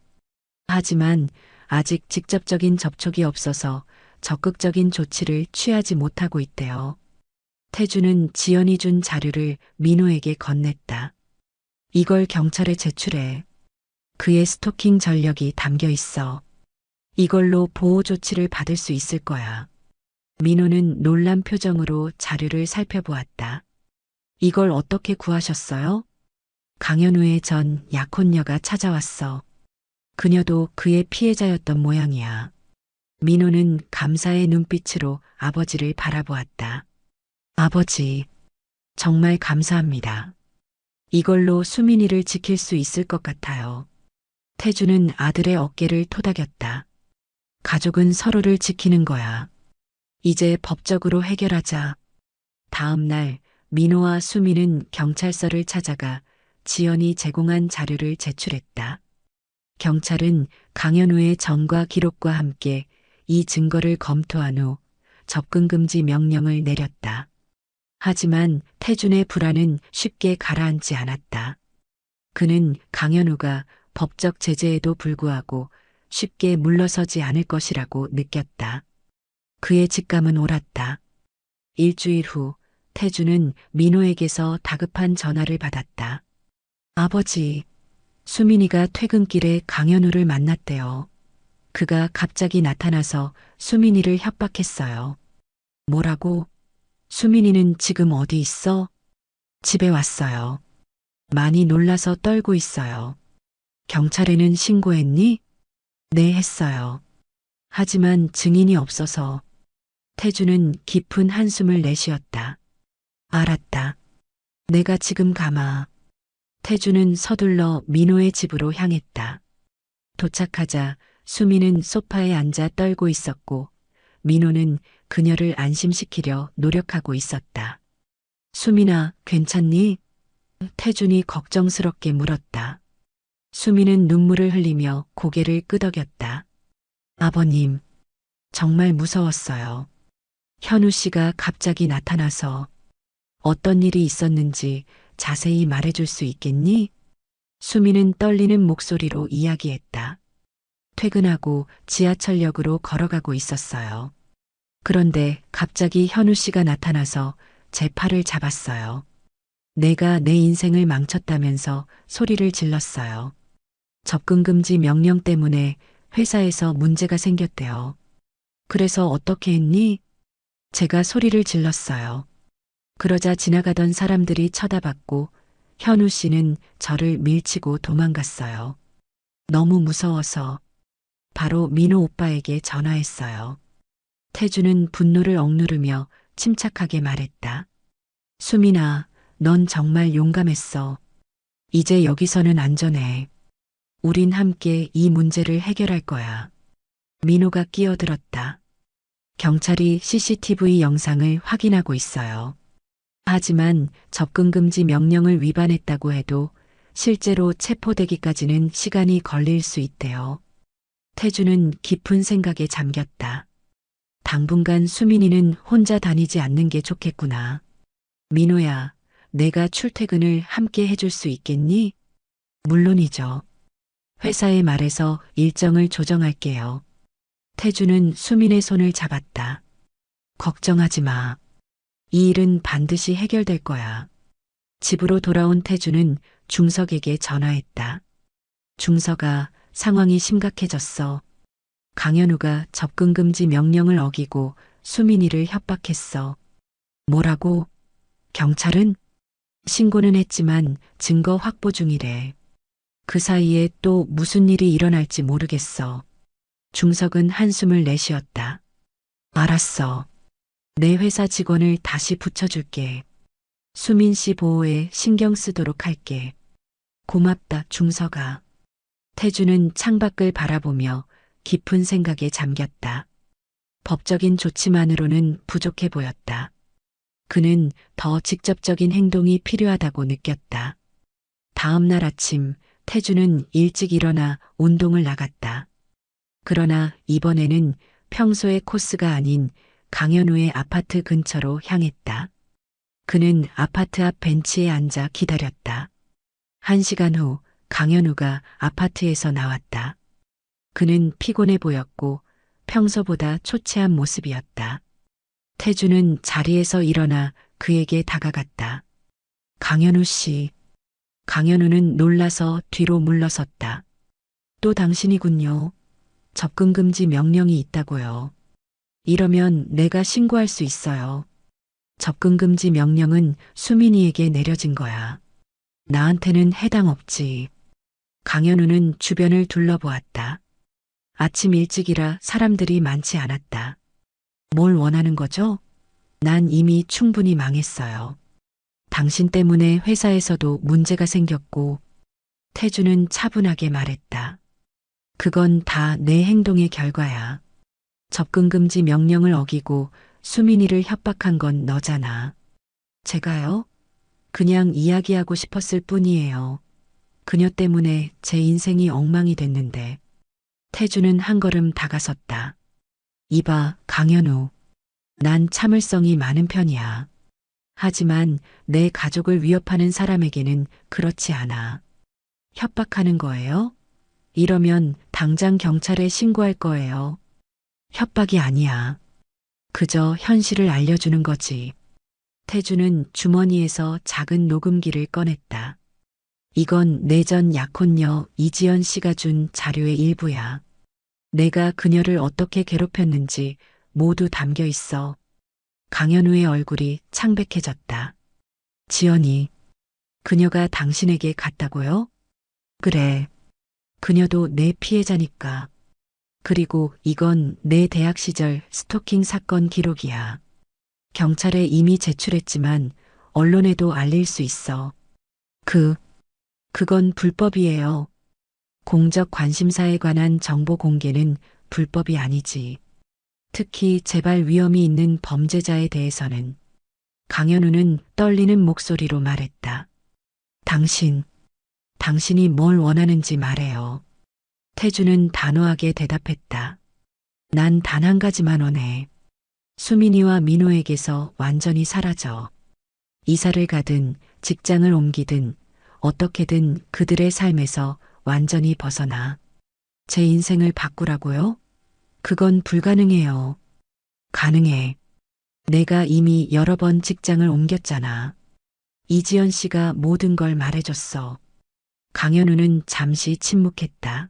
하지만 아직 직접적인 접촉이 없어서 적극적인 조치를 취하지 못하고 있대요. 태주는 지연이 준 자료를 민호에게 건넸다. 이걸 경찰에 제출해. 그의 스토킹 전력이 담겨 있어. 이걸로 보호 조치를 받을 수 있을 거야. 민호는 놀란 표정으로 자료를 살펴보았다. 이걸 어떻게 구하셨어요? 강현우의 전 약혼녀가 찾아왔어. 그녀도 그의 피해자였던 모양이야. 민호는 감사의 눈빛으로 아버지를 바라보았다. 아버지, 정말 감사합니다. 이걸로 수민이를 지킬 수 있을 것 같아요. 태주는 아들의 어깨를 토닥였다. 가족은 서로를 지키는 거야. 이제 법적으로 해결하자. 다음 날 민호와 수민은 경찰서를 찾아가 지연이 제공한 자료를 제출했다. 경찰은 강현우의 전과 기록과 함께 이 증거를 검토한 후 접근금지 명령을 내렸다. 하지만 태준의 불안은 쉽게 가라앉지 않았다. 그는 강현우가 법적 제재에도 불구하고 쉽게 물러서지 않을 것이라고 느꼈다. 그의 직감은 옳았다. 일주일 후 태준은 민호에게서 다급한 전화를 받았다. 아버지, 수민이가 퇴근길에 강현우를 만났대요. 그가 갑자기 나타나서 수민이를 협박했어요. 뭐라고? 수민이는 지금 어디 있어? 집에 왔어요. 많이 놀라서 떨고 있어요. 경찰에는 신고했니? 네, 했어요. 하지만 증인이 없어서. 태주는 깊은 한숨을 내쉬었다. 알았다. 내가 지금 가마. 태주는 서둘러 민호의 집으로 향했다. 도착하자 수미는 소파에 앉아 떨고 있었고 민호는 그녀를 안심시키려 노력하고 있었다. 수민아, 괜찮니? 태준이 걱정스럽게 물었다. 수미는 눈물을 흘리며 고개를 끄덕였다. 아버님, 정말 무서웠어요. 현우 씨가 갑자기 나타나서 어떤 일이 있었는지 자세히 말해줄 수 있겠니? 수미는 떨리는 목소리로 이야기했다. 퇴근하고 지하철역으로 걸어가고 있었어요. 그런데 갑자기 현우 씨가 나타나서 제 팔을 잡았어요. 내가 내 인생을 망쳤다면서 소리를 질렀어요. 접근금지 명령 때문에 회사에서 문제가 생겼대요. 그래서 어떻게 했니? 제가 소리를 질렀어요. 그러자 지나가던 사람들이 쳐다봤고 현우 씨는 저를 밀치고 도망갔어요. 너무 무서워서 바로 민호 오빠에게 전화했어요. 태주는 분노를 억누르며 침착하게 말했다. 수민아, 넌 정말 용감했어. 이제 여기서는 안전해. 우린 함께 이 문제를 해결할 거야. 민호가 끼어들었다. 경찰이 CCTV 영상을 확인하고 있어요. 하지만 접근금지 명령을 위반했다고 해도 실제로 체포되기까지는 시간이 걸릴 수 있대요. 태주는 깊은 생각에 잠겼다. 당분간 수민이는 혼자 다니지 않는 게 좋겠구나. 민호야, 내가 출퇴근을 함께 해줄 수 있겠니? 물론이죠. 회사에 말해서 일정을 조정할게요. 태주는 수민의 손을 잡았다. 걱정하지 마. 이 일은 반드시 해결될 거야. 집으로 돌아온 태주는 중석에게 전화했다. 중석아, 상황이 심각해졌어. 강현우가 접근금지 명령을 어기고 수민이를 협박했어. 뭐라고? 경찰은? 신고는 했지만 증거 확보 중이래. 그 사이에 또 무슨 일이 일어날지 모르겠어. 중석은 한숨을 내쉬었다. 알았어. 내 회사 직원을 다시 붙여줄게. 수민 씨 보호에 신경 쓰도록 할게. 고맙다, 중석아. 태주는 창밖을 바라보며 깊은 생각에 잠겼다. 법적인 조치만으로는 부족해 보였다. 그는 더 직접적인 행동이 필요하다고 느꼈다. 다음 날 아침 태주는 일찍 일어나 운동을 나갔다. 그러나 이번에는 평소의 코스가 아닌 강현우의 아파트 근처로 향했다. 그는 아파트 앞 벤치에 앉아 기다렸다. 1시간 후 강현우가 아파트에서 나왔다. 그는 피곤해 보였고 평소보다 초췌한 모습이었다. 태주는 자리에서 일어나 그에게 다가갔다. 강현우 씨. 강현우는 놀라서 뒤로 물러섰다. 또 당신이군요. 접근 금지 명령이 있다고요. 이러면 내가 신고할 수 있어요. 접근 금지 명령은 수민이에게 내려진 거야. 나한테는 해당 없지. 강현우는 주변을 둘러보았다. 아침 일찍이라 사람들이 많지 않았다. 뭘 원하는 거죠? 난 이미 충분히 망했어요. 당신 때문에 회사에서도 문제가 생겼고, 태주는 차분하게 말했다. 그건 다 내 행동의 결과야. 접근 금지 명령을 어기고 수민이를 협박한 건 너잖아. 제가요? 그냥 이야기하고 싶었을 뿐이에요. 그녀 때문에 제 인생이 엉망이 됐는데. 태주는 한 걸음 다가섰다. 이봐, 강현우. 난 참을성이 많은 편이야. 하지만 내 가족을 위협하는 사람에게는 그렇지 않아. 협박하는 거예요? 이러면 당장 경찰에 신고할 거예요. 협박이 아니야. 그저 현실을 알려주는 거지. 태주는 주머니에서 작은 녹음기를 꺼냈다. 이건 내전 약혼녀 이지연 씨가 준 자료의 일부야. 내가 그녀를 어떻게 괴롭혔는지 모두 담겨 있어. 강현우의 얼굴이 창백해졌다. 지연이, 그녀가 당신에게 갔다고요? 그래. 그녀도 내 피해자니까. 그리고 이건 내 대학 시절 스토킹 사건 기록이야. 경찰에 이미 제출했지만 언론에도 알릴 수 있어. 그건 불법이에요. 공적 관심사에 관한 정보 공개는 불법이 아니지. 특히 재발 위험이 있는 범죄자에 대해서는. 강현우는 떨리는 목소리로 말했다. 당신이 뭘 원하는지 말해요. 태주는 단호하게 대답했다. 난 단 한 가지만 원해. 수민이와 민호에게서 완전히 사라져. 이사를 가든 직장을 옮기든 어떻게든 그들의 삶에서 완전히 벗어나. 제 인생을 바꾸라고요? 그건 불가능해요. 가능해. 내가 이미 여러 번 직장을 옮겼잖아. 이지연 씨가 모든 걸 말해줬어. 강현우는 잠시 침묵했다.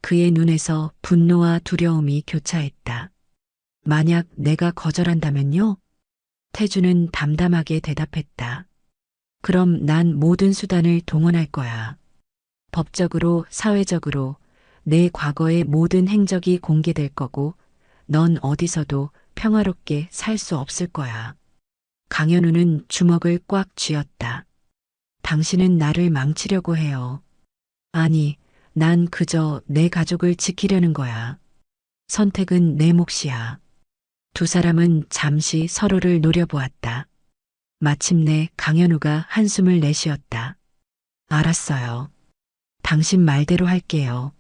그의 눈에서 분노와 두려움이 교차했다. 만약 내가 거절한다면요? 태주는 담담하게 대답했다. 그럼 난 모든 수단을 동원할 거야. 법적으로, 사회적으로 내 과거의 모든 행적이 공개될 거고 넌 어디서도 평화롭게 살 수 없을 거야. 강현우는 주먹을 꽉 쥐었다. 당신은 나를 망치려고 해요. 아니, 난 그저 내 가족을 지키려는 거야. 선택은 내 몫이야. 두 사람은 잠시 서로를 노려보았다. 마침내 강현우가 한숨을 내쉬었다. 알았어요. 당신 말대로 할게요.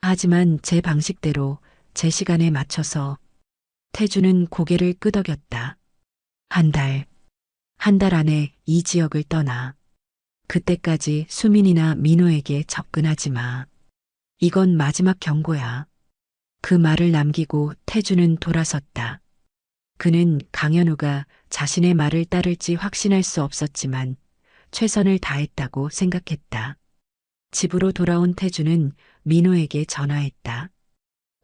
하지만 제 방식대로, 제 시간에 맞춰서. 태주는 고개를 끄덕였다. 한 달 안에 이 지역을 떠나. 그때까지 수민이나 민호에게 접근하지 마. 이건 마지막 경고야. 그 말을 남기고 태주는 돌아섰다. 그는 강현우가 자신의 말을 따를지 확신할 수 없었지만 최선을 다했다고 생각했다. 집으로 돌아온 태주는 민호에게 전화했다.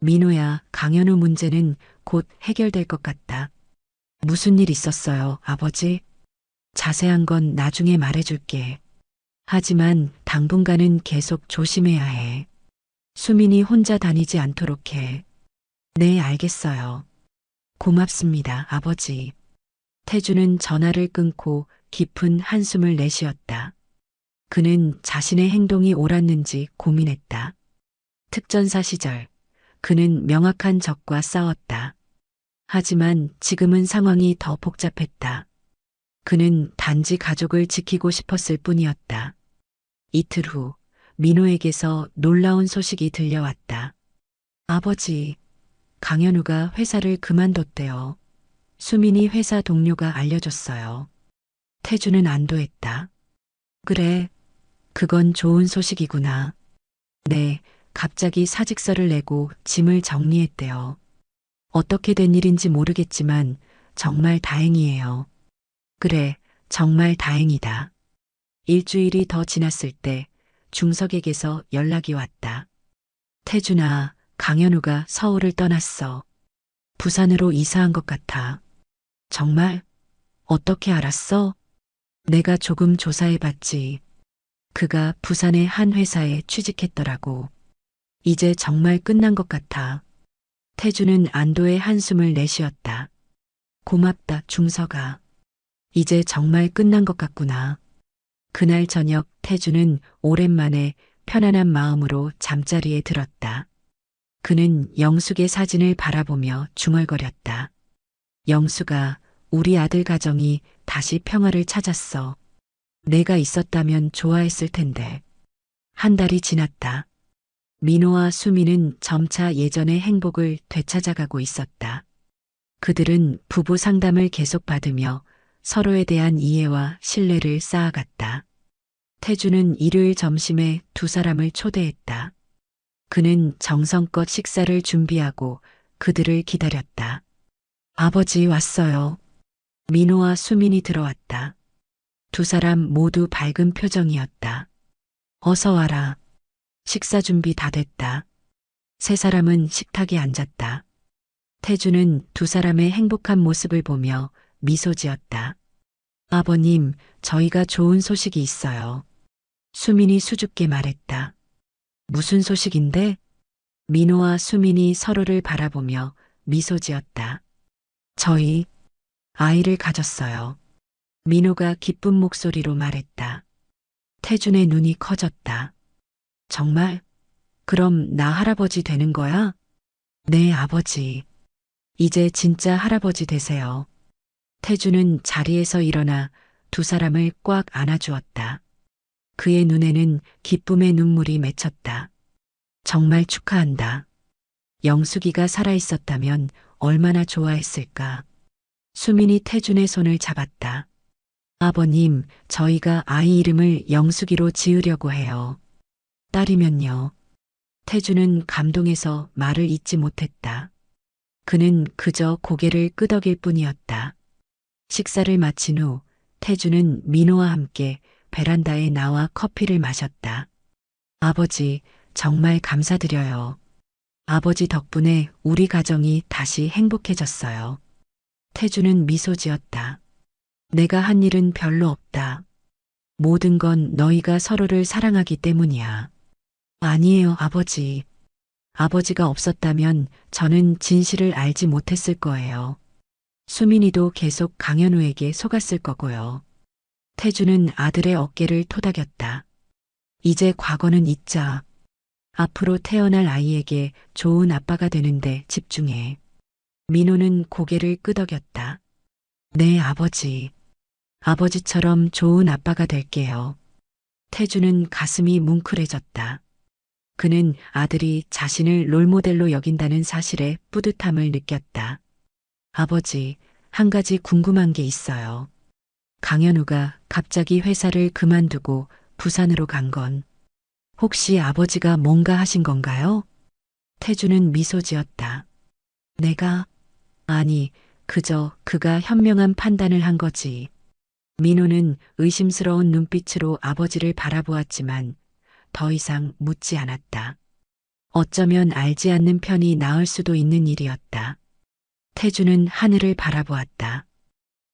민호야, 강현우 문제는 곧 해결될 것 같다. 무슨 일 있었어요, 아버지? 자세한 건 나중에 말해줄게. 하지만 당분간은 계속 조심해야 해. 수민이 혼자 다니지 않도록 해. 네, 알겠어요. 고맙습니다, 아버지. 태주는 전화를 끊고 깊은 한숨을 내쉬었다. 그는 자신의 행동이 옳았는지 고민했다. 특전사 시절, 그는 명확한 적과 싸웠다. 하지만 지금은 상황이 더 복잡했다. 그는 단지 가족을 지키고 싶었을 뿐이었다. 이틀 후, 민호에게서 놀라운 소식이 들려왔다. 아버지, 강현우가 회사를 그만뒀대요. 수민이 회사 동료가 알려줬어요. 태주는 안도했다. 그래, 그건 좋은 소식이구나. 네, 갑자기 사직서를 내고 짐을 정리했대요. 어떻게 된 일인지 모르겠지만 정말 다행이에요. 그래, 정말 다행이다. 일주일이 더 지났을 때 중석에게서 연락이 왔다. 태준아, 강현우가 서울을 떠났어. 부산으로 이사한 것 같아. 정말? 어떻게 알았어? 내가 조금 조사해봤지. 그가 부산의 한 회사에 취직했더라고. 이제 정말 끝난 것 같아. 태주는 안도의 한숨을 내쉬었다. 고맙다, 중서가. 이제 정말 끝난 것 같구나. 그날 저녁 태주는 오랜만에 편안한 마음으로 잠자리에 들었다. 그는 영숙의 사진을 바라보며 중얼거렸다. 영숙아, 우리 아들 가정이 다시 평화를 찾았어. 내가 있었다면 좋아했을 텐데. 한 달이 지났다. 민호와 수미는 점차 예전의 행복을 되찾아가고 있었다. 그들은 부부 상담을 계속 받으며 서로에 대한 이해와 신뢰를 쌓아갔다. 태주는 일요일 점심에 두 사람을 초대했다. 그는 정성껏 식사를 준비하고 그들을 기다렸다. 아버지 왔어요. 민호와 수민이 들어왔다. 두 사람 모두 밝은 표정이었다. 어서 와라. 식사 준비 다 됐다. 세 사람은 식탁에 앉았다. 태주는 두 사람의 행복한 모습을 보며 미소 지었다. 아버님, 저희가 좋은 소식이 있어요. 수민이 수줍게 말했다. 무슨 소식인데? 민호와 수민이 서로를 바라보며 미소 지었다. 저희 아이를 가졌어요. 민호가 기쁜 목소리로 말했다. 태준의 눈이 커졌다. 정말? 그럼 나 할아버지 되는 거야? 네, 아버지. 이제 진짜 할아버지 되세요. 태준은 자리에서 일어나 두 사람을 꽉 안아주었다. 그의 눈에는 기쁨의 눈물이 맺혔다. 정말 축하한다. 영숙이가 살아있었다면 얼마나 좋아했을까. 수민이 태준의 손을 잡았다. 아버님, 저희가 아이 이름을 영숙이로 지으려고 해요. 딸이면요. 태준은 감동해서 말을 잇지 못했다. 그는 그저 고개를 끄덕일 뿐이었다. 식사를 마친 후 태준은 민호와 함께 베란다에 나와 커피를 마셨다. 아버지, 정말 감사드려요. 아버지 덕분에 우리 가정이 다시 행복해졌어요. 태준은 미소 지었다. 내가 한 일은 별로 없다. 모든 건 너희가 서로를 사랑하기 때문이야. 아니에요, 아버지. 아버지가 없었다면 저는 진실을 알지 못했을 거예요. 수민이도 계속 강현우에게 속았을 거고요. 태주는 아들의 어깨를 토닥였다. 이제 과거는 잊자. 앞으로 태어날 아이에게 좋은 아빠가 되는데 집중해. 민호는 고개를 끄덕였다. 네, 아버지. 아버지처럼 좋은 아빠가 될게요. 태주는 가슴이 뭉클해졌다. 그는 아들이 자신을 롤모델로 여긴다는 사실에 뿌듯함을 느꼈다. 아버지, 한 가지 궁금한 게 있어요. 강현우가 갑자기 회사를 그만두고 부산으로 간 건 혹시 아버지가 뭔가 하신 건가요? 태주는 미소 지었다. 내가? 아니, 그저 그가 현명한 판단을 한 거지. 민호는 의심스러운 눈빛으로 아버지를 바라보았지만 더 이상 묻지 않았다. 어쩌면 알지 않는 편이 나을 수도 있는 일이었다. 태주는 하늘을 바라보았다.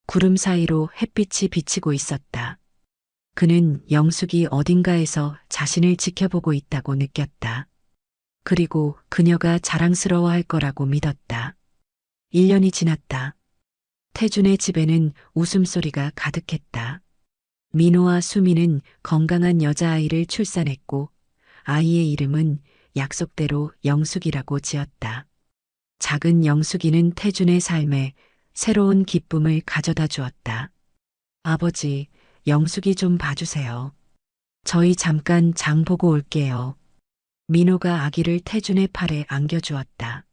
구름 사이로 햇빛이 비치고 있었다. 그는 영숙이 어딘가에서 자신을 지켜보고 있다고 느꼈다. 그리고 그녀가 자랑스러워할 거라고 믿었다. 1년이 지났다. 태준의 집에는 웃음소리가 가득했다. 민호와 수미는 건강한 여자아이를 출산했고 아이의 이름은 약속대로 영숙이라고 지었다. 작은 영숙이는 태준의 삶에 새로운 기쁨을 가져다 주었다. 아버지, 영숙이 좀 봐주세요. 저희 잠깐 장 보고 올게요. 민호가 아기를 태준의 팔에 안겨주었다.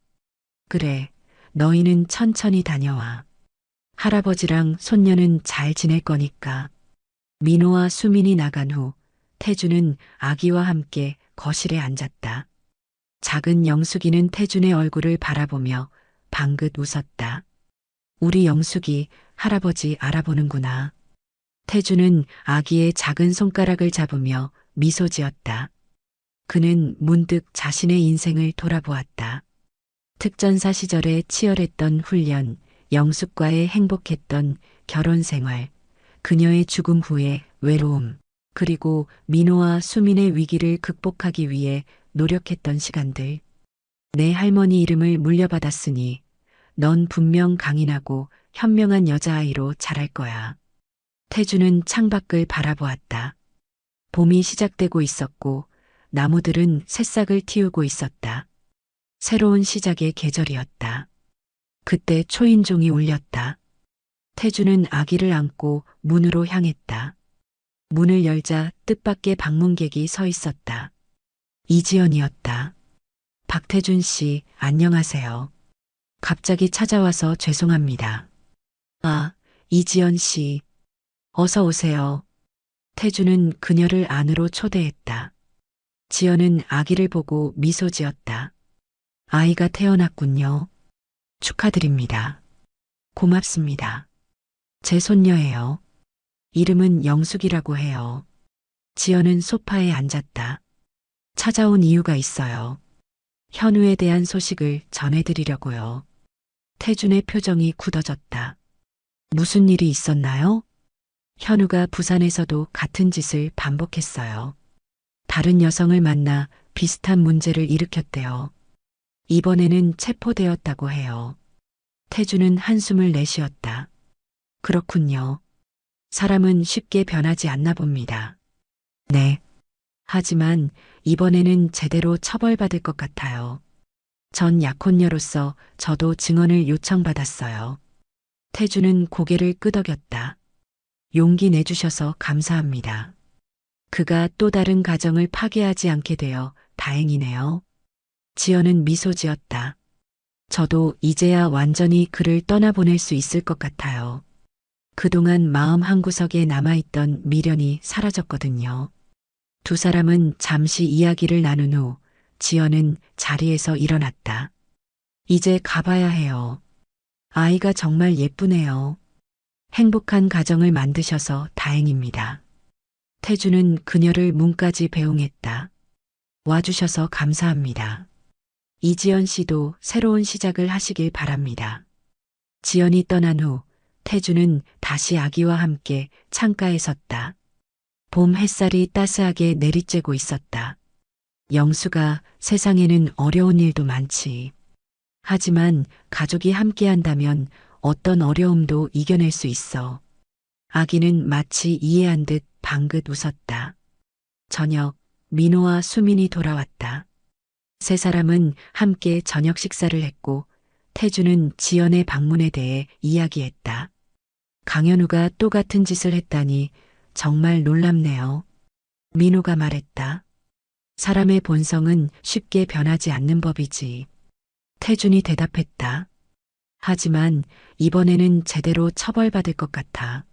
그래, 너희는 천천히 다녀와. 할아버지랑 손녀는 잘 지낼 거니까. 민호와 수민이 나간 후 태준은 아기와 함께 거실에 앉았다. 작은 영숙이는 태준의 얼굴을 바라보며 방긋 웃었다. 우리 영숙이 할아버지 알아보는구나. 태주는 아기의 작은 손가락을 잡으며 미소 지었다. 그는 문득 자신의 인생을 돌아보았다. 특전사 시절에 치열했던 훈련, 영숙과의 행복했던 결혼 생활, 그녀의 죽음 후의 외로움, 그리고 민호와 수민의 위기를 극복하기 위해 노력했던 시간들. 내 할머니 이름을 물려받았으니 넌 분명 강인하고 현명한 여자아이로 자랄 거야. 태주는 창밖을 바라보았다. 봄이 시작되고 있었고 나무들은 새싹을 틔우고 있었다. 새로운 시작의 계절이었다. 그때 초인종이 울렸다. 태주는 아기를 안고 문으로 향했다. 문을 열자 뜻밖의 방문객이 서 있었다. 이지연이었다. 박태준 씨, 안녕하세요. 갑자기 찾아와서 죄송합니다. 아, 이지연 씨. 어서 오세요. 태주는 그녀를 안으로 초대했다. 지연은 아기를 보고 미소 지었다. 아이가 태어났군요. 축하드립니다. 고맙습니다. 제 손녀예요. 이름은 영숙이라고 해요. 지연은 소파에 앉았다. 찾아온 이유가 있어요. 현우에 대한 소식을 전해드리려고요. 태준의 표정이 굳어졌다. 무슨 일이 있었나요? 현우가 부산에서도 같은 짓을 반복했어요. 다른 여성을 만나 비슷한 문제를 일으켰대요. 이번에는 체포되었다고 해요. 태주는 한숨을 내쉬었다. 그렇군요. 사람은 쉽게 변하지 않나 봅니다. 네. 하지만 이번에는 제대로 처벌받을 것 같아요. 전 약혼녀로서 저도 증언을 요청받았어요. 태주는 고개를 끄덕였다. 용기 내주셔서 감사합니다. 그가 또 다른 가정을 파괴하지 않게 되어 다행이네요. 지연은 미소 지었다. 저도 이제야 완전히 그를 떠나보낼 수 있을 것 같아요. 그동안 마음 한구석에 남아있던 미련이 사라졌거든요. 두 사람은 잠시 이야기를 나눈 후 지연은 자리에서 일어났다. 이제 가봐야 해요. 아이가 정말 예쁘네요. 행복한 가정을 만드셔서 다행입니다. 태주는 그녀를 문까지 배웅했다. 와주셔서 감사합니다. 이지연 씨도 새로운 시작을 하시길 바랍니다. 지연이 떠난 후 태주는 다시 아기와 함께 창가에 섰다. 봄 햇살이 따스하게 내리쬐고 있었다. 영수가 세상에는 어려운 일도 많지. 하지만 가족이 함께한다면 어떤 어려움도 이겨낼 수 있어. 아기는 마치 이해한 듯 방긋 웃었다. 저녁, 민호와 수민이 돌아왔다. 세 사람은 함께 저녁 식사를 했고 태주는 지연의 방문에 대해 이야기했다. 강현우가 또 같은 짓을 했다니 정말 놀랍네요. 민호가 말했다. 사람의 본성은 쉽게 변하지 않는 법이지. 태준이 대답했다. 하지만 이번에는 제대로 처벌받을 것 같아.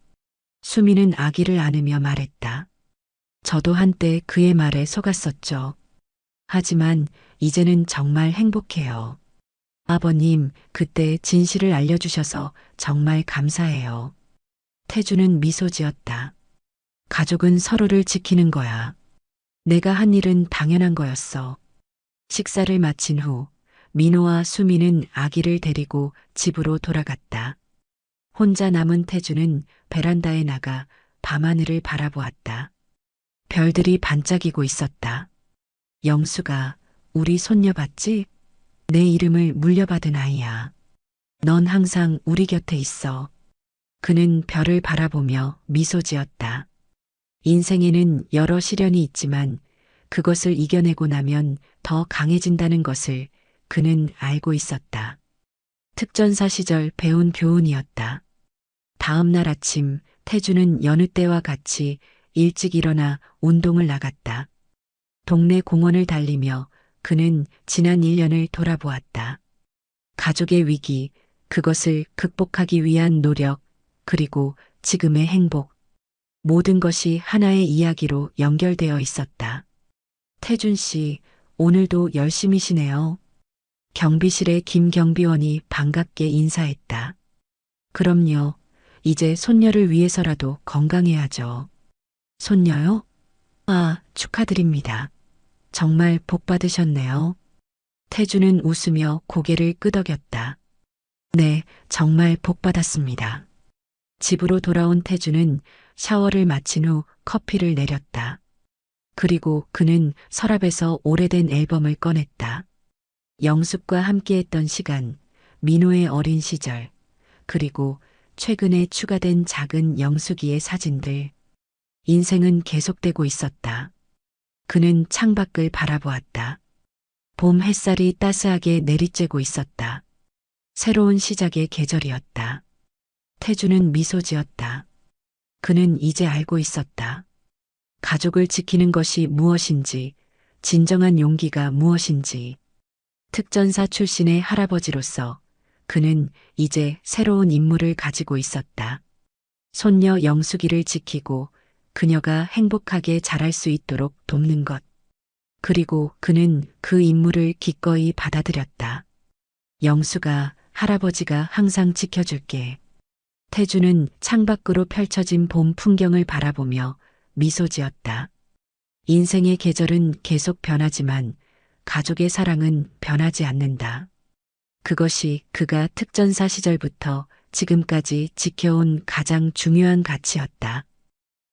수미는 아기를 안으며 말했다. 저도 한때 그의 말에 속았었죠. 하지만 이제는 정말 행복해요. 아버님, 그때 진실을 알려주셔서 정말 감사해요. 태주는 미소 지었다. 가족은 서로를 지키는 거야. 내가 한 일은 당연한 거였어. 식사를 마친 후 민호와 수미는 아기를 데리고 집으로 돌아갔다. 혼자 남은 태주는 베란다에 나가 밤하늘을 바라보았다. 별들이 반짝이고 있었다. 영수가 우리 손녀 봤지? 내 이름을 물려받은 아이야. 넌 항상 우리 곁에 있어. 그는 별을 바라보며 미소 지었다. 인생에는 여러 시련이 있지만 그것을 이겨내고 나면 더 강해진다는 것을 그는 알고 있었다. 특전사 시절 배운 교훈이었다. 다음 날 아침 태주는 여느 때와 같이 일찍 일어나 운동을 나갔다. 동네 공원을 달리며 그는 지난 1년을 돌아보았다. 가족의 위기, 그것을 극복하기 위한 노력, 그리고 지금의 행복. 모든 것이 하나의 이야기로 연결되어 있었다. 태준 씨, 오늘도 열심히시네요. 경비실의 김 경비원이 반갑게 인사했다. 그럼요. 이제 손녀를 위해서라도 건강해야죠. 손녀요? 아, 축하드립니다. 정말 복 받으셨네요. 태주는 웃으며 고개를 끄덕였다. 네, 정말 복 받았습니다. 집으로 돌아온 태주는 샤워를 마친 후 커피를 내렸다. 그리고 그는 서랍에서 오래된 앨범을 꺼냈다. 영숙과 함께했던 시간, 민호의 어린 시절, 그리고 최근에 추가된 작은 영숙이의 사진들. 인생은 계속되고 있었다. 그는 창밖을 바라보았다. 봄 햇살이 따스하게 내리쬐고 있었다. 새로운 시작의 계절이었다. 태주는 미소 지었다. 그는 이제 알고 있었다. 가족을 지키는 것이 무엇인지, 진정한 용기가 무엇인지. 특전사 출신의 할아버지로서 그는 이제 새로운 임무를 가지고 있었다. 손녀 영숙이를 지키고 그녀가 행복하게 자랄 수 있도록 돕는 것. 그리고 그는 그 임무를 기꺼이 받아들였다. 영숙아, 할아버지가 항상 지켜줄게. 태주는 창밖으로 펼쳐진 봄 풍경을 바라보며 미소 지었다. 인생의 계절은 계속 변하지만 가족의 사랑은 변하지 않는다. 그것이 그가 특전사 시절부터 지금까지 지켜온 가장 중요한 가치였다.